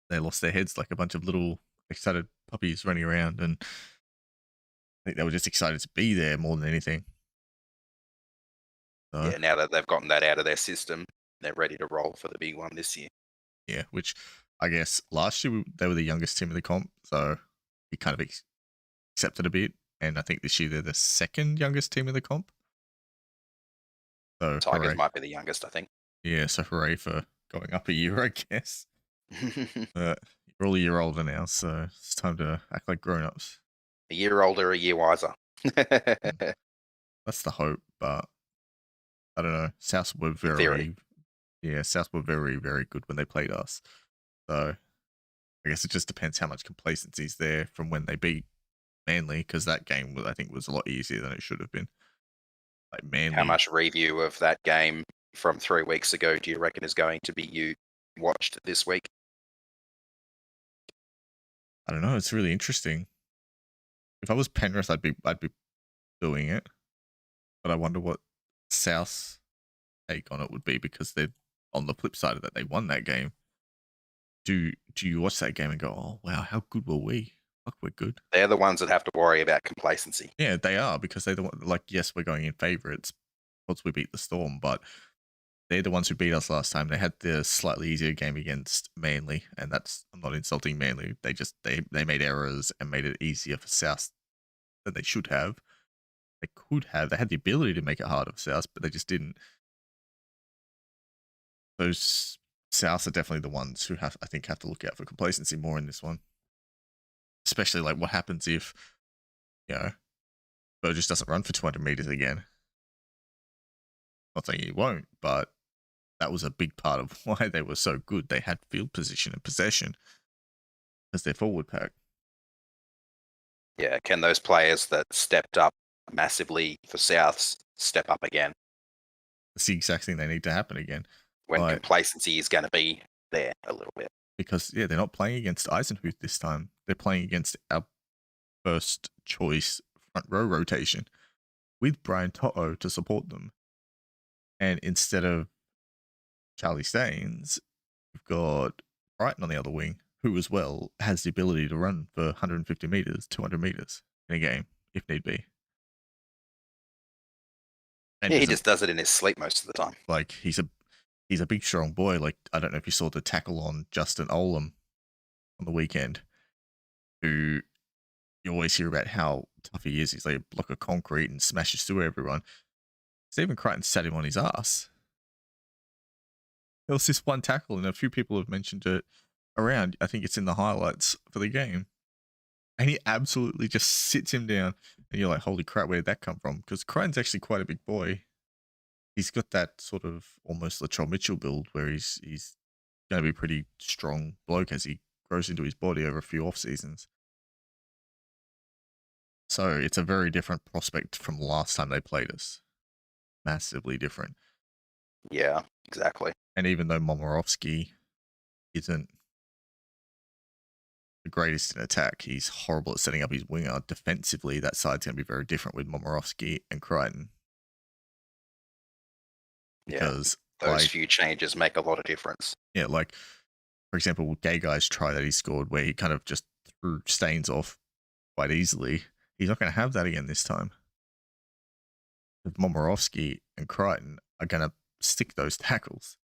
They lost their heads like a bunch of little excited puppies running around, and I think they were just excited to be there more than anything. So, Yeah, now that they've gotten that out of their system, they're ready to roll for the big one this year. yeah, which I guess last year they were the youngest team in the comp, so we kind of accepted a bit. And I think this year they're the second youngest team in the comp. So Tigers hooray. might be the youngest, I think. Yeah, so hooray for going up a year, I guess. But you're all a year older now, so it's time to act like grown-ups. A year older, a year wiser. That's the hope, but I don't know. South were theory. South were very, very good when they played us. So I guess it just depends how much complacency is there from when they beat Manly, because that game I think was a lot easier than it should have been. Like Manly. How much review of that game from 3 weeks ago do you reckon is going to be watched this week? I don't know. It's really interesting. If I was Penrith, I'd be doing it, but I wonder what South's take on it would be, because they're on the flip side of that. They won that game. Do you watch that game and go, oh wow, how good were we? Fuck, we're good. They're the ones that have to worry about complacency. Yeah, they are, because they're the one. Like, yes, we're going in favourites once we beat the Storm, but they're the ones who beat us last time. They had the slightly easier game against Manly, and I'm not insulting Manly. They just they made errors and made it easier for South than they should have. They could have. They had the ability to make it harder for South, but they just didn't. Those South are definitely the ones who have to look out for complacency more in this one. Especially like what happens if, Burgess doesn't run for 200 meters again. Not saying he won't, but that was a big part of why they were so good. They had field position and possession as their forward pack. Yeah, can those players that stepped up massively for Souths step up again? It's the exact thing they need to happen again. When complacency is going to be there a little bit. Because, they're not playing against Eisenhuth this time. They're playing against our first choice front row rotation with Brian To'o to support them. And instead of Charlie Staines, we've got Brighton on the other wing, who as well has the ability to run for 150 meters, 200 meters in a game, if need be. And he just does it in his sleep most of the time. Like, he's a big, strong boy. Like, I don't know if you saw the tackle on Justin Olam on the weekend, who you always hear about how tough he is. He's like a block of concrete and smashes through everyone. Stephen Crichton sat him on his ass. There was this one tackle, and a few people have mentioned it around. I think it's in the highlights for the game. And he absolutely just sits him down. And you're like, holy crap, where did that come from? Because Crichton's actually quite a big boy. He's got that sort of almost Latrell Mitchell build where he's going to be a pretty strong bloke as he grows into his body over a few off seasons. So it's a very different prospect from last time they played us. Massively different. Yeah, exactly. And even though Momorowski isn't the greatest in attack, he's horrible at setting up his winger. Defensively, that side's going to be very different with Momorowski and Crichton. Because those few changes make a lot of difference. Yeah, like, for example, Gay Guy's try that he scored where he kind of just threw Staines off quite easily. He's not going to have that again this time. Momorowski and Crichton are going to stick those tackles.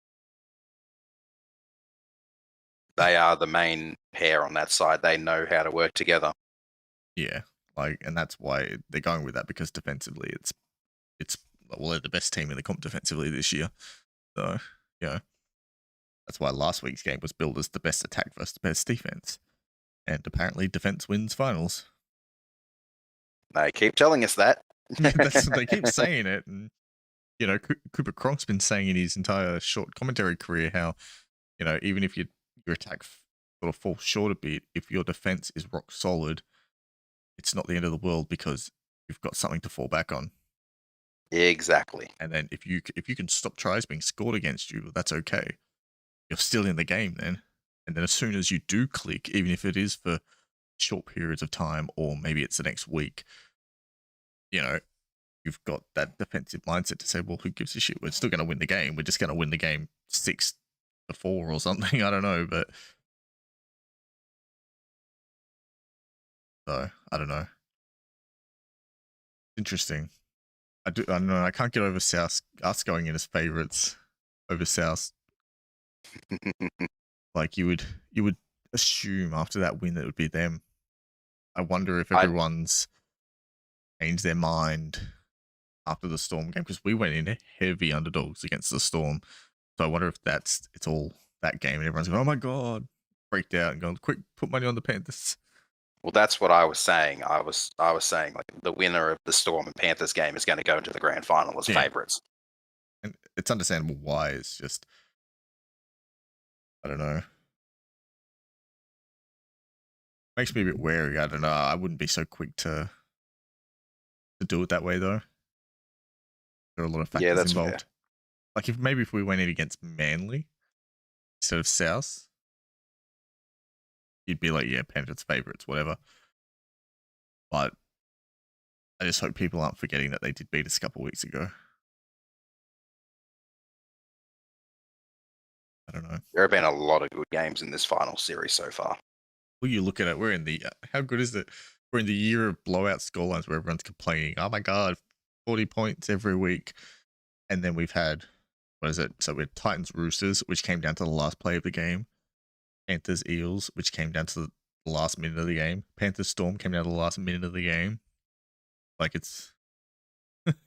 They are the main pair on that side. They know how to work together. Yeah, and that's why they're going with that, because defensively it's they're the best team in the comp defensively this year. So, that's why last week's game was billed as the best attack versus the best defense. And apparently defense wins finals. They keep telling us that. They keep saying it, and Cooper Cronk's been saying in his entire short commentary career how even if your attack sort of falls short a bit, if your defense is rock solid, it's not the end of the world because you've got something to fall back on. Exactly. And then if you can stop tries being scored against you, that's okay. You're still in the game then. And then as soon as you do click, even if it is for short periods of time or maybe it's the next week, you've got that defensive mindset to say, well, who gives a shit? We're still going to win the game. We're just going to win the game 6-4 or something. I don't know, but so I don't know. Interesting. I don't know. I can't get over us going in as favourites over South. Like you would assume after that win that it would be them. I wonder if everyone's changed their mind after the Storm game, because we went in heavy underdogs against the Storm. So I wonder if it's all that game and everyone's going, oh my God, freaked out and going, quick, put money on the Panthers. Well, that's what I was saying. I was saying like the winner of the Storm and Panthers game is going to go into the grand final as favourites. And it's understandable why. It's just, I don't know. Makes me a bit wary. I don't know. I wouldn't be so quick to do it that way though. There are a lot of factors involved. Fair. Like if we went in against Manly instead of South, you'd be like, yeah, Panthers favourites, whatever. But I just hope people aren't forgetting that they did beat us a couple of weeks ago. I don't know. There have been a lot of good games in this final series so far. Well, you look at it, we're in the, how good is it? We're in the year of blowout scorelines where everyone's complaining, oh my God, 40 points every week. And then we've had, what is it? So we had Titans Roosters, which came down to the last play of the game. Panthers Eels, which came down to the last minute of the game. Panthers Storm came down to the last minute of the game. Like it's,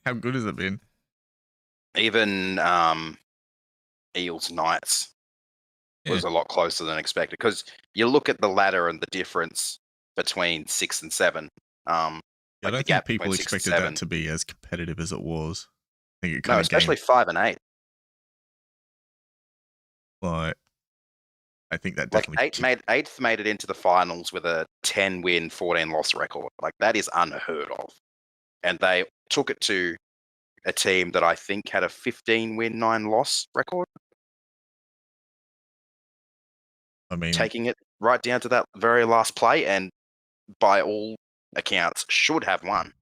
how good has it been? Even Eels Knights was a lot closer than expected, because you look at the ladder and the difference between 6 and 7. I don't think people expected that to be as competitive as it was. I think it kind of especially 5 and 8. Like, I think that definitely eighth made it into the finals with a 10-win, 14-loss record. Like that is unheard of, and they took it to a team that I think had a 15-win, 9-loss record. I mean, taking it right down to that very last play, and by all accounts, should have won.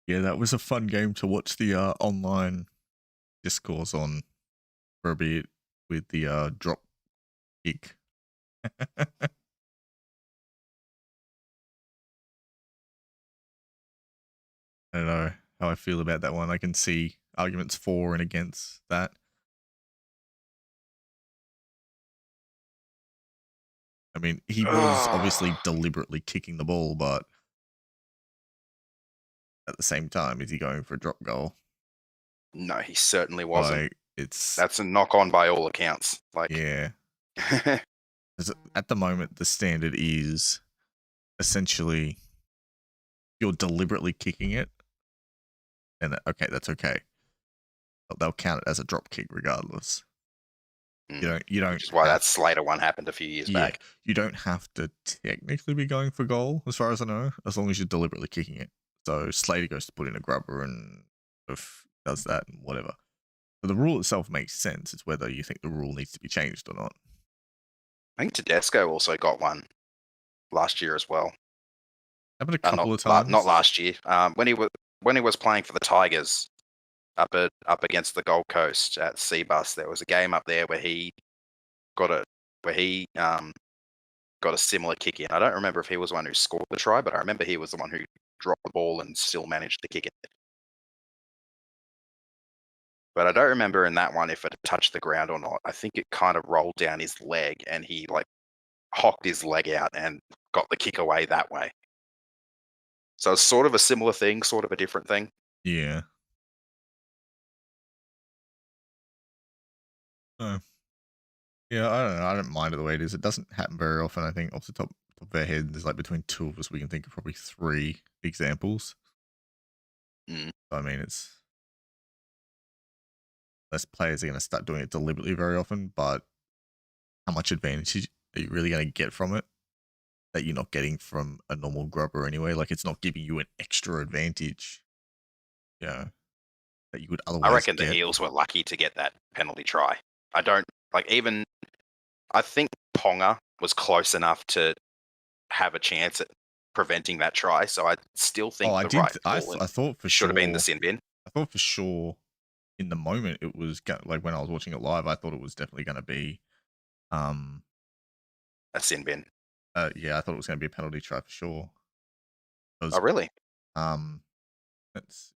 Yeah, that was a fun game to watch the online discourse on for a bit with the drop kick. I don't know how I feel about that one. I can see arguments for and against that. I mean, he was obviously deliberately kicking the ball, but at the same time, is he going for a drop goal? No, he certainly wasn't. Like, that's a knock on by all accounts. Like, yeah. At the moment, the standard is essentially you're deliberately kicking it, and that's okay. But they'll count it as a drop kick regardless. You don't. Which is why that Slater one happened a few years back. You don't have to technically be going for goal, as far as I know, as long as you're deliberately kicking it. So Slater goes to put in a grubber and does that and whatever. So the rule itself makes sense. It's whether you think the rule needs to be changed or not. I think Tedesco also got one last year as well. Happened a couple of times. Not last year. When he was playing for the Tigers up against the Gold Coast at Seabus, there was a game up there where he got a similar kick in. I don't remember if he was the one who scored the try, but I remember he was the one who dropped the ball and still managed to kick it. But I don't remember in that one if it touched the ground or not. I think it kind of rolled down his leg and he like hocked his leg out and got the kick away that way. So it's sort of a similar thing, sort of a different thing. Yeah. Oh. Yeah, I don't know. I don't mind it the way it is. It doesn't happen very often, I think, off the top top of our head, there's like between two of us, we can think of probably 3 examples. Mm. I mean, it's less players are going to start doing it deliberately very often, but how much advantage are you really going to get from it that you're not getting from a normal grubber anyway? Like, it's not giving you an extra advantage, you know, that you would otherwise I reckon get. the Eels were lucky to get that penalty try. I don't like even. I think Ponga was close enough to have a chance at preventing that try. So I still think Oh, I the did. right I call thought for should sure. have been the sin bin. I thought for sure in the moment it was like when I was watching it live, I thought it was definitely going to be, A sin bin. yeah, I thought it was going to be a penalty try for sure. Oh, really? Let's.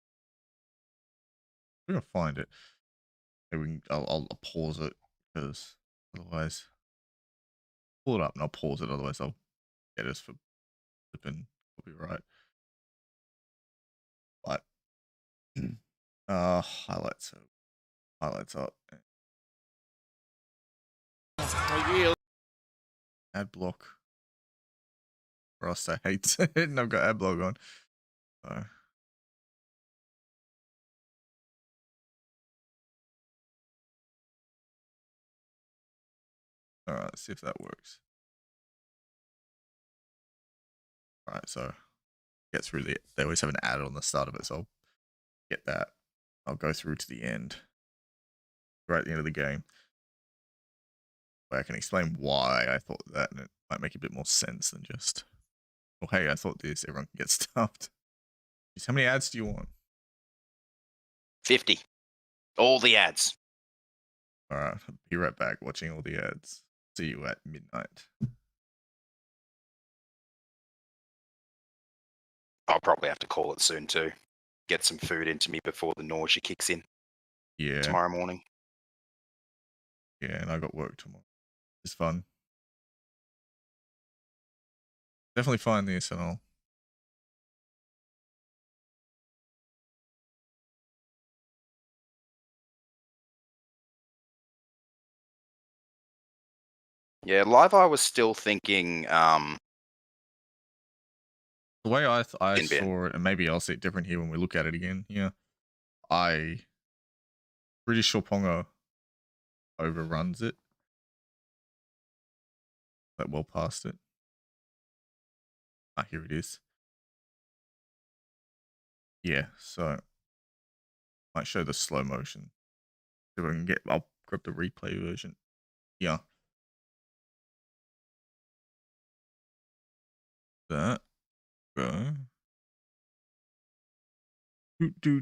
We're gonna find it. Maybe we can, I'll pause it because otherwise, pull it up and I'll pause it. Otherwise, I'll get us for flipping copyright. But highlights up. Ad block. Ross, I hate it, and I've got ad block on. So. All right, let's see if that works. All right, so get through they always have an ad on the start of it, so I'll get that. I'll go through to the end, right at the end of the game, where I can explain why I thought that, and it might make a bit more sense than just, oh, hey, I thought this, everyone can get stuffed. Just how many ads do you want? 50. All the ads. All right, I'll be right back watching all the ads. See you at midnight. I'll probably have to call it soon too. Get some food into me before the nausea kicks in Yeah. tomorrow morning. Yeah, and I got work tomorrow. It's fun. Definitely find this and I'll. Yeah, Live I was still thinking The way I bin. saw it, and maybe I'll see it different here when we look at it again. Yeah, pretty sure Ponga overruns it, like well past it. Ah, here it is. Yeah, so might show the slow motion. If I can get, I'll grab the replay version. Yeah. That. Go. Do.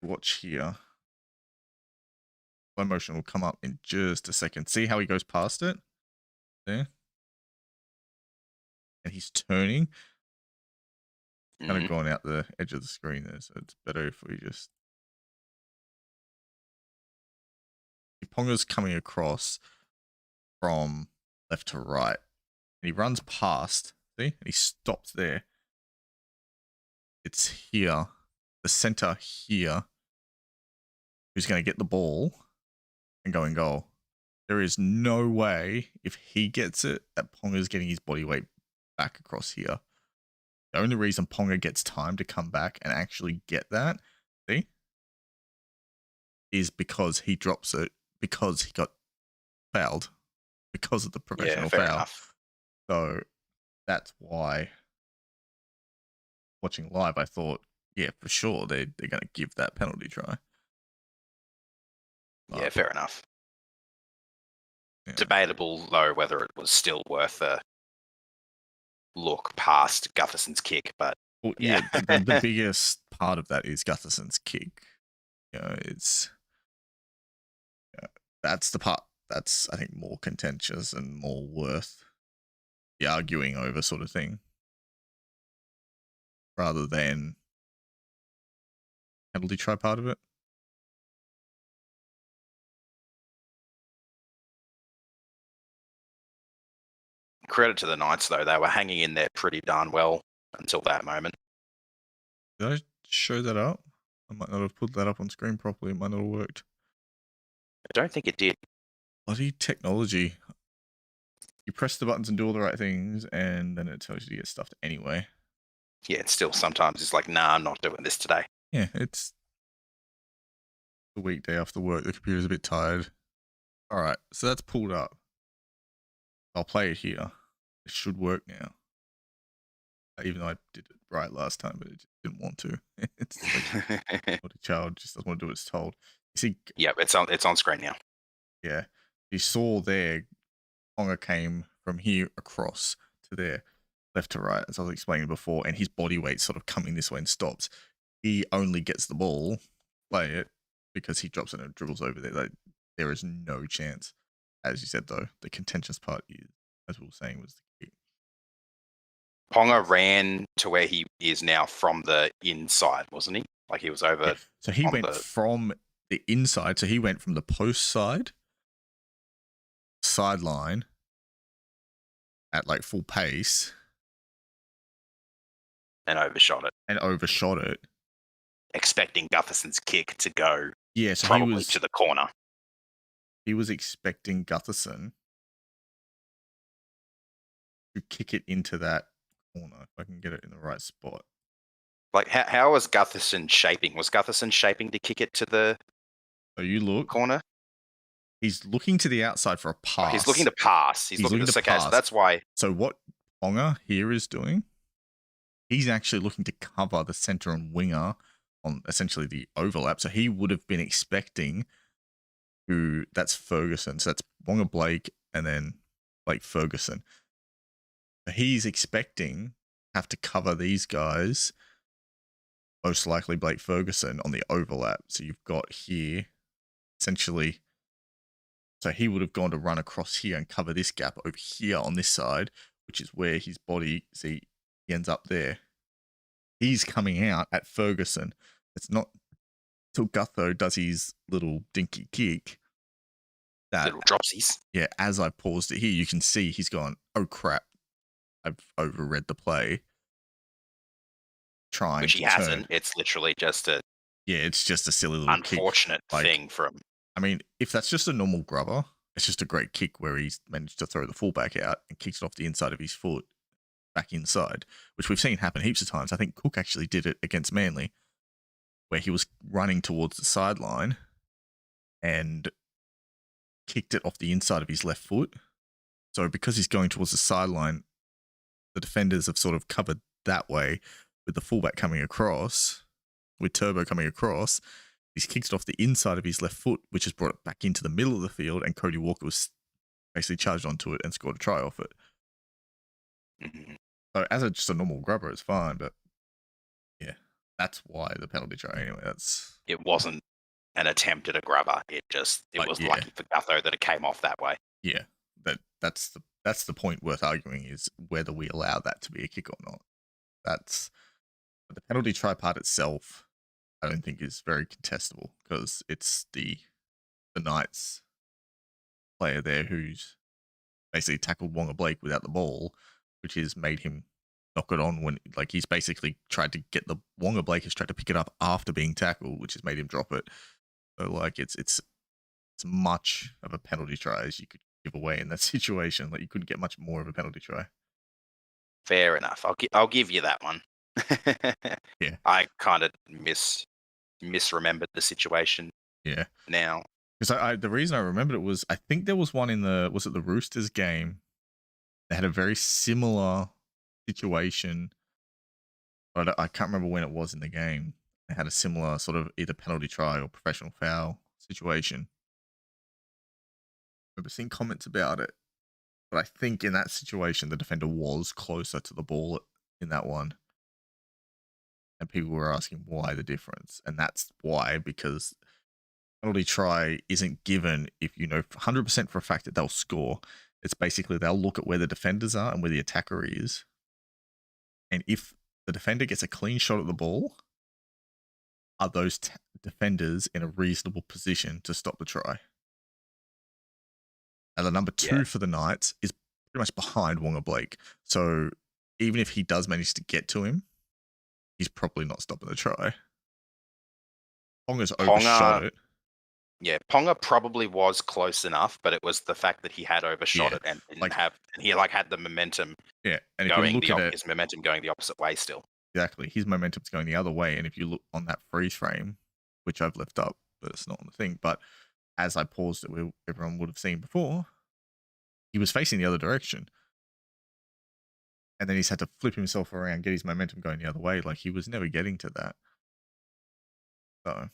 Watch here. Slow motion will come up in just a second. See how he goes past it? There. And he's turning. Kind of going out the edge of the screen there, so it's better if we just. Ponga's coming across from left to right. And he runs past, see? And he stops there. It's here, the center here, who's going to get the ball and go in goal. There is no way, if he gets it, that Ponga's getting his body weight back across here. The only reason Ponga gets time to come back and actually get that, see, is because he drops it, because he got fouled, because of the professional foul. Enough. So that's why, watching live, I thought, yeah, for sure, they're going to give that penalty try. Yeah, fair enough. Yeah. Debatable, though, whether it was still worth a look past Gutherson's kick, but well, yeah, the biggest part of that is Gutherson's kick. You know, that's the part that's, I think, more contentious and more worth the arguing over sort of thing, rather than penalty try part of it. Credit to the Knights, though. They were hanging in there pretty darn well until that moment. Did I show that up? I might not have put that up on screen properly. It might not have worked. I don't think it did. Bloody technology. You press the buttons and do all the right things, and then it tells you to get stuffed anyway. Yeah, it's still sometimes it's like, nah, I'm not doing this today. Yeah, it's the weekday after work. The computer's a bit tired. All right, so that's pulled up. I'll play it here. It should work now. Even though I did it right last time, but it just didn't want to. It's like what a child just doesn't want to do what it's told. You see, Yeah, it's on screen now. yeah, you saw there, Ponga came from here across to there, left to right, as I was explaining before, and his body weight sort of coming this way and stops. He only gets the ball, play it, because he drops it and dribbles over there. Like, there is no chance. As you said, though, the contentious part is, as we were saying, was the key. Ponga ran to where he is now from the inside, wasn't he? Like he was over. Yeah. So he on went from the inside. So he went from the post side, sideline, at like full pace, and overshot it, expecting Gutherson's kick to go. Yeah, so probably he was to the corner. He was expecting Gutherson to kick it into that corner. If I can get it in the right spot. Like, how was Gutherson shaping? Was Gutherson shaping to kick it to the you look corner? He's looking to the outside for a pass. Oh, he's looking to pass. He's looking to pass. So that's why. So what Ponga here is doing, he's actually looking to cover the center and winger on essentially the overlap. So he would have been expecting that's Ferguson. So that's Ponga Blake and then Blake Ferguson. So he's expecting have to cover these guys, most likely Blake Ferguson, on the overlap. So you've got here, essentially, so he would have gone to run across here and cover this gap over here on this side, which is where his body, see, he ends up there. He's coming out at Ferguson. It's not till Gutho does his little dinky kick. That, little dropsies. Yeah, as I paused it here, you can see he's gone, oh crap, I've overread the play. Which he hasn't. It's literally just a it's just a silly little unfortunate kick. thing from. I mean, if that's just a normal grubber, it's just a great kick where he's managed to throw the fullback out and kicks it off the inside of his foot back inside, which we've seen happen heaps of times. I think Cook actually did it against Manly, where he was running towards the sideline and kicked it off the inside of his left foot. So because he's going towards the sideline, the defenders have sort of covered that way with the fullback coming across, with Turbo coming across. He's kicked it off the inside of his left foot, which has brought it back into the middle of the field, and Cody Walker was basically charged onto it and scored a try off it. Mm-hmm. So as just a normal grubber, it's fine, but yeah, that's why the penalty try anyway. It wasn't an attempt at a grubber. It was lucky for Gutho that it came off that way. Yeah, that's the point worth arguing, is whether we allow that to be a kick or not. But the penalty try part itself, I don't think is very contestable, because it's the Knights player there who's basically tackled Wonga Blake without the ball, which has made him knock it on when, like, he's basically tried to get the Wonga Blake has tried to pick it up after being tackled, which has made him drop it. So like it's much of a penalty try as you could give away in that situation. Like, you couldn't get much more of a penalty try. Fair enough. I'll give you that one. Yeah. I kind of misremembered the situation. Yeah. Now. Because the reason I remembered it was, I think there was one in the Roosters game that had a very similar situation, but I can't remember when it was in the game. They had a similar sort of either penalty try or professional foul situation. I remember seeing comments about it, but I think in that situation, the defender was closer to the ball in that one. And people were asking why the difference. And that's why, because penalty try isn't given if you know 100% for a fact that they'll score. It's basically they'll look at where the defenders are and where the attacker is. And if the defender gets a clean shot at the ball, are those defenders in a reasonable position to stop the try? And the number 2 for the Knights is pretty much behind Wonga Blake. So even if he does manage to get to him, he's probably not stopping the try. Ponga's overshot it. Yeah, Ponga probably was close enough, but it was the fact that he had overshot Yeah, it and didn't like have, and he like had the momentum yeah, and if you look at it his momentum going the opposite way still. exactly, his momentum's going the other way, and if you look on that freeze frame, which I've left up, but it's not on the thing, but as I paused it, everyone would have seen before, he was facing the other direction. And then he's had to flip himself around, get his momentum going the other way. Like he was never getting to that. So,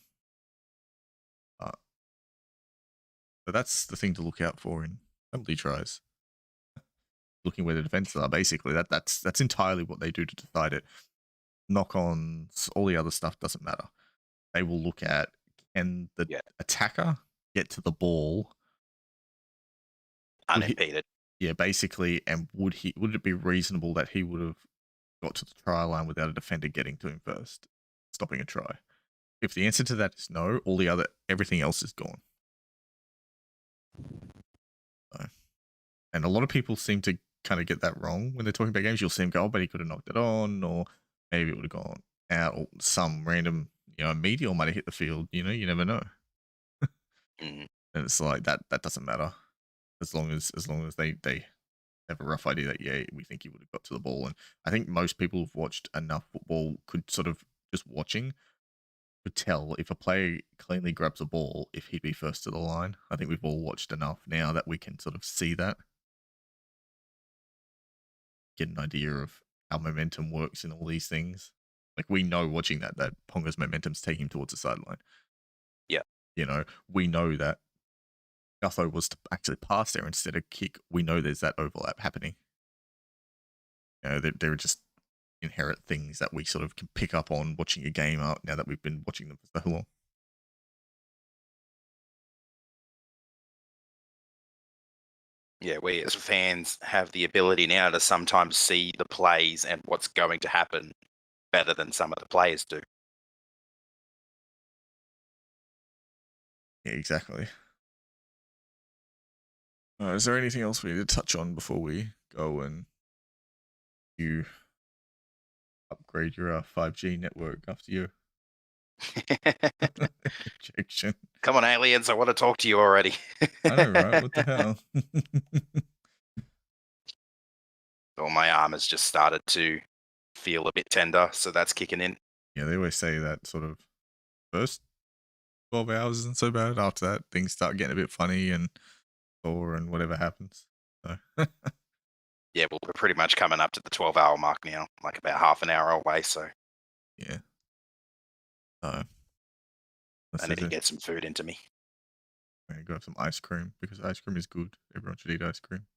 uh, so that's the thing to look out for in penalty tries. Looking where the defenses are, basically. That's entirely what they do to decide it. Knock-ons, all the other stuff doesn't matter. They will look at, can the attacker get to the ball Unimpeded. Yeah, basically, and would it be reasonable that he would have got to the try line without a defender getting to him first, stopping a try? If the answer to that is no, everything else is gone. So, and a lot of people seem to kind of get that wrong when they're talking about games. You'll see him go, oh, but he could have knocked it on, or maybe it would have gone out, or some random, meteor might have hit the field. You never know. Mhm. And it's like that doesn't matter as long as they have a rough idea that we think he would have got to the ball. And I think most people who've watched enough football could sort of just watching could tell if a player cleanly grabs a ball if he'd be first to the line. I think we've all watched enough now that we can sort of see that, get an idea of how momentum works in all these things. Like we know watching that Ponga's momentum's taking him towards the sideline. Yeah. We know that Gutho was to actually pass there instead of kick. We know there's that overlap happening. There are just inherent things that we sort of can pick up on watching a game out now that we've been watching them for so long. Yeah, we as fans have the ability now to sometimes see the plays and what's going to happen better than some of the players do. Yeah, exactly. Is there anything else we need to touch on before we go and you upgrade your 5G network after your injection? Come on, aliens, I want to talk to you already. I know, right? What the hell? Well, my arm has just started to feel a bit tender, so that's kicking in. Yeah, they always say that sort of first 12 hours isn't so bad. After that, things start getting a bit funny and sore and whatever happens. So Yeah, well, we're pretty much coming up to the 12-hour mark now, like about half an hour away, so yeah. I need to get some food into me. I'm gonna go have some ice cream because ice cream is good. Everyone should eat ice cream.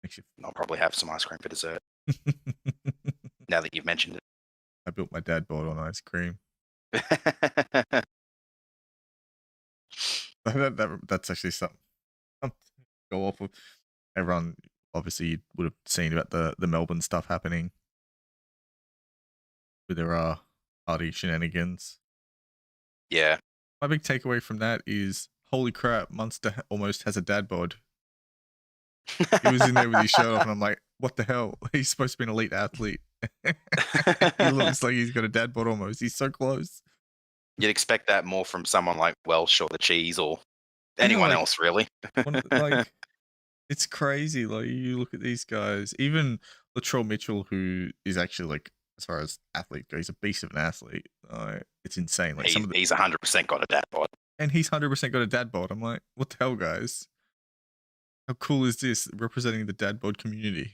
Makes you. I'll probably have some ice cream for dessert now that you've mentioned I built my dad board on ice cream. it. That's actually something to go off of. Everyone obviously would have seen about the Melbourne stuff happening with their party shenanigans. Yeah. My big takeaway from that is, holy crap, Munster almost has a dad bod. He was in there with his shirt off, and I'm like, what the hell? He's supposed to be an elite athlete. He looks like he's got a dad bod almost. He's so close. You'd expect that more from someone like Welsh or the Cheese or anyone else, really. Like, it's crazy. Like, you look at these guys, even Latrell Mitchell, who is actually, like, as far as athlete goes, he's a beast of an athlete. It's insane. Like, he's 100% got a dad bod. And he's 100% got a dad bod. I'm like, what the hell, guys? How cool is this, representing the dad bod community?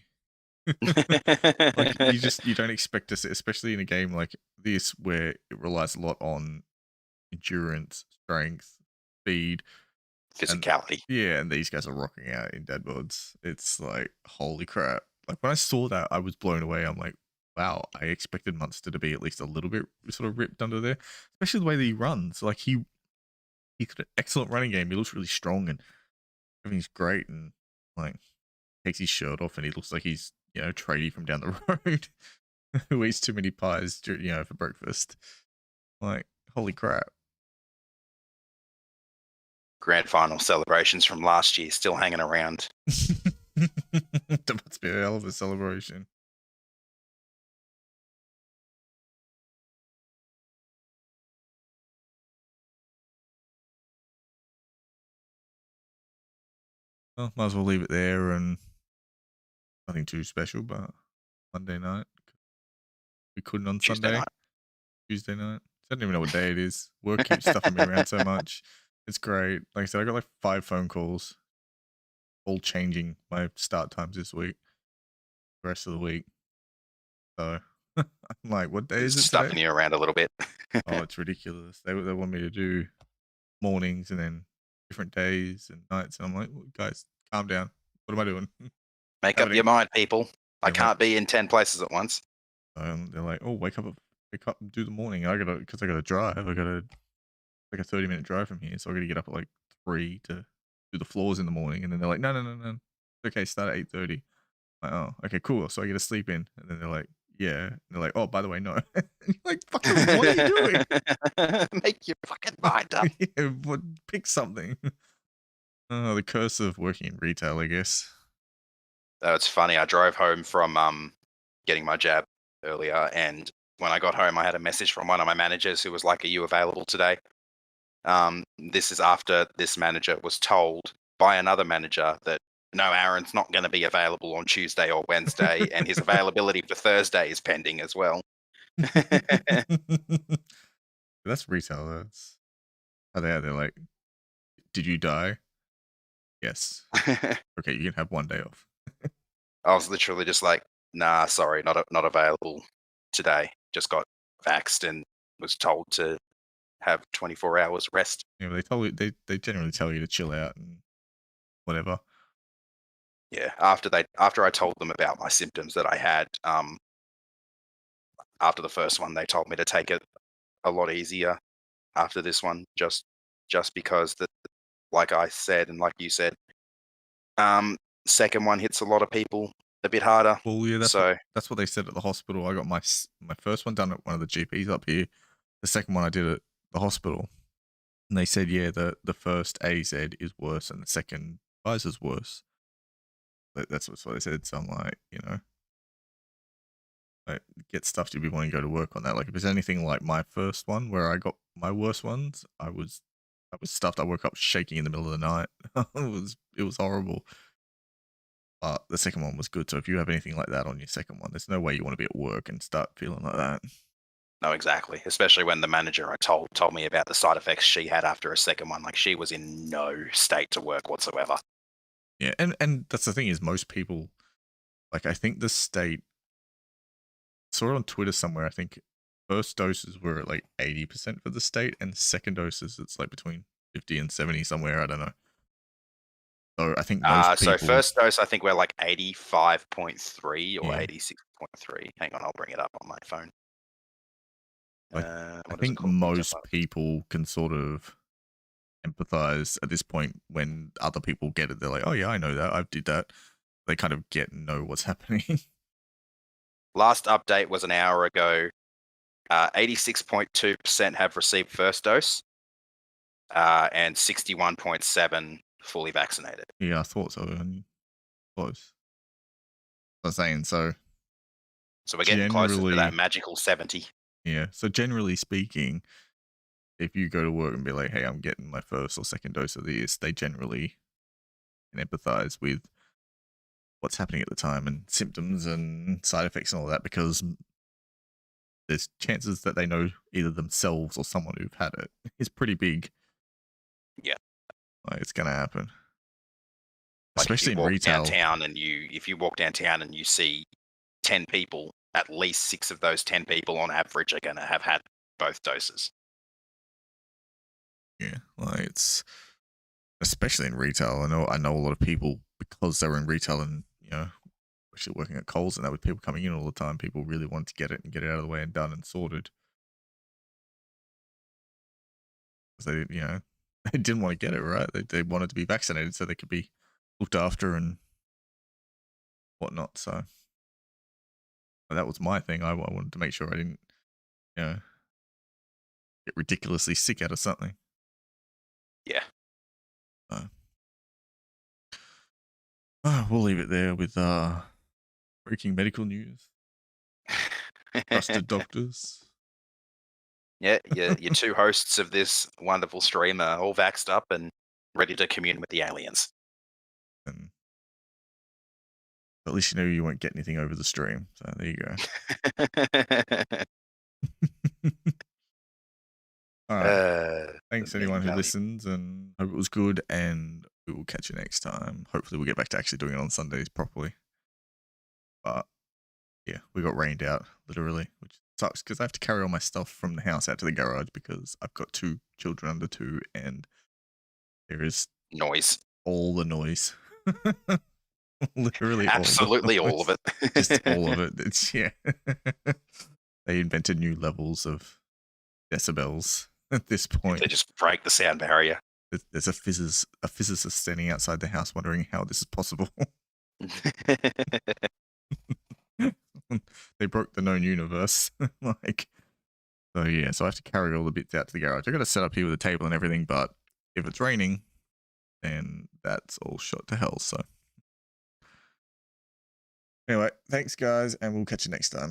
Like, you don't expect to see, especially in a game like this where it relies a lot on endurance, strength, speed, physicality. And these guys are rocking out in dad bods. It's like, holy crap. Like, when I saw that, I was blown away. I'm like, wow, I expected Munster to be at least a little bit sort of ripped under there, especially the way that he runs. Like, he's got an excellent running game. He looks really strong and everything's great, and like takes his shirt off and he looks like he's tradie from down the road who eats too many pies for breakfast. Like, holy crap. Grand final celebrations from last year still hanging around. That must be a hell of a celebration. Well, might as well leave it there, and nothing too special, but Monday night. We couldn't on Tuesday Sunday, night. Tuesday night. I don't even know what day it is. Work keeps stuffing me around so much. It's great. Like I said, I got like 5 phone calls, all changing my start times this week, the rest of the week. So I'm like, what day is it Stuffing today? you around a little bit. Oh, it's ridiculous. They want me to do mornings and then different days and nights, and I'm like, well, guys, calm down. What am I doing? Make up your mind, people. I Yeah, like, can't be in 10 places at once. they're like, oh, wake up and do the morning. I gotta drive. I gotta like a 30-minute drive from here, so I gotta get up at like 3 to do the floors in the morning. And then they're like, no, it's okay, start at 8:30. Like, oh, okay, cool. So I get to sleep in. And then they're like, yeah. And they're like, oh, by the way, no. And you're like, fucking, what are you doing? Make your fucking mind up. Yeah, pick something. Oh, the curse of working in retail, I guess. It's funny. I drove home from getting my jab earlier, and when I got home, I had a message from one of my managers who was like, "Are you available today?" This is after this manager was told by another manager that no, Aaron's not going to be available on Tuesday or Wednesday, and his availability for Thursday is pending as well. That's retail. That's how they are. They're like, did you die? Yes. Okay, you can have 1 day off. I was literally just like, "Nah, sorry, not available today. Just got vaxxed and was told to have 24 hours rest." You know, they told you they generally tell you to chill out and whatever. Yeah, after I told them about my symptoms that I had, after the first one, they told me to take it a lot easier after this one, just because that, like I said and like you said, second one hits a lot of people a bit harder. Well, yeah, So that's what they said at the hospital. I got my first one done at one of the GPs up here. The second one I did at the hospital, and they said, yeah, the first AZ is worse and the second Pfizer's worse. That's what they said. So I'm like, like, get stuff to be wanting to go to work on that. Like if it's anything like my first one where I got my worst ones, I was stuffed. I woke up shaking in the middle of the night. It was horrible. But the second one was good. So if you have anything like that on your second one, there's no way you want to be at work and start feeling like that. no, exactly. Especially when the manager I told me about the side effects she had after a second one, like she was in no state to work whatsoever. Yeah, and that's the thing is most people, like I think the state, saw it on Twitter somewhere. I think first doses were at like 80% for the state, and second doses it's like between 50 and 70 somewhere. I don't know. So I think most So people. first dose, I think we're like 85.3 or Yeah. 86.3. Hang on, I'll bring it up on my phone. I What is it think called? most people can sort of empathize at this point when other people get it. They're like, oh yeah, I know that. I did that. They kind of know what's happening. Last update was an hour ago. 86.2% have received first dose, and 61.7 fully vaccinated. Yeah, I thought so. And close. I was saying so. So we're getting closer to that Generally, magical 70. yeah. So generally speaking, if you go to work and be like, hey, I'm getting my first or second dose of this, they generally can empathize with what's happening at the time and symptoms and side effects and all that, because there's chances that they know either themselves or someone who've had it is pretty big. Yeah. Like it's gonna happen. Like Especially if in you walk retail. downtown and you walk downtown and you see 10 people, at least 6 of those 10 people on average are going to have had both doses. Yeah, like it's especially in retail. I know a lot of people because they're in retail and especially working at Coles and that with people coming in all the time. People really want to get it and get it out of the way and done and sorted. Because they they didn't want to get it right. They wanted to be vaccinated so they could be looked after and whatnot. So that was my thing. I wanted to make sure I didn't get ridiculously sick out of something. Yeah. We'll leave it there with breaking medical news. Trusted doctors. Yeah, your 2 hosts of this wonderful stream are all vaxxed up and ready to commune with the aliens. But at least you know you won't get anything over the stream. So there you go. All right. Thanks The anyone who Valley. listens, and hope it was good. And we will catch you next time. Hopefully, we'll get back to actually doing it on Sundays properly. But yeah, we got rained out literally, which sucks because I have to carry all my stuff from the house out to the garage because I've got 2 children under 2, and there is Noise. all the noise. Literally Absolutely all all of it. it. Just all of it. It's yeah. They invented new levels of decibels at this point. They just break the sound barrier. There's a physicist standing outside the house wondering how this is possible. They broke the known universe. Like, so yeah, so I have to carry all the bits out to the garage. I got to set up here with a table and everything, but if it's raining, then that's all shot to hell. So anyway, thanks guys, and we'll catch you next time.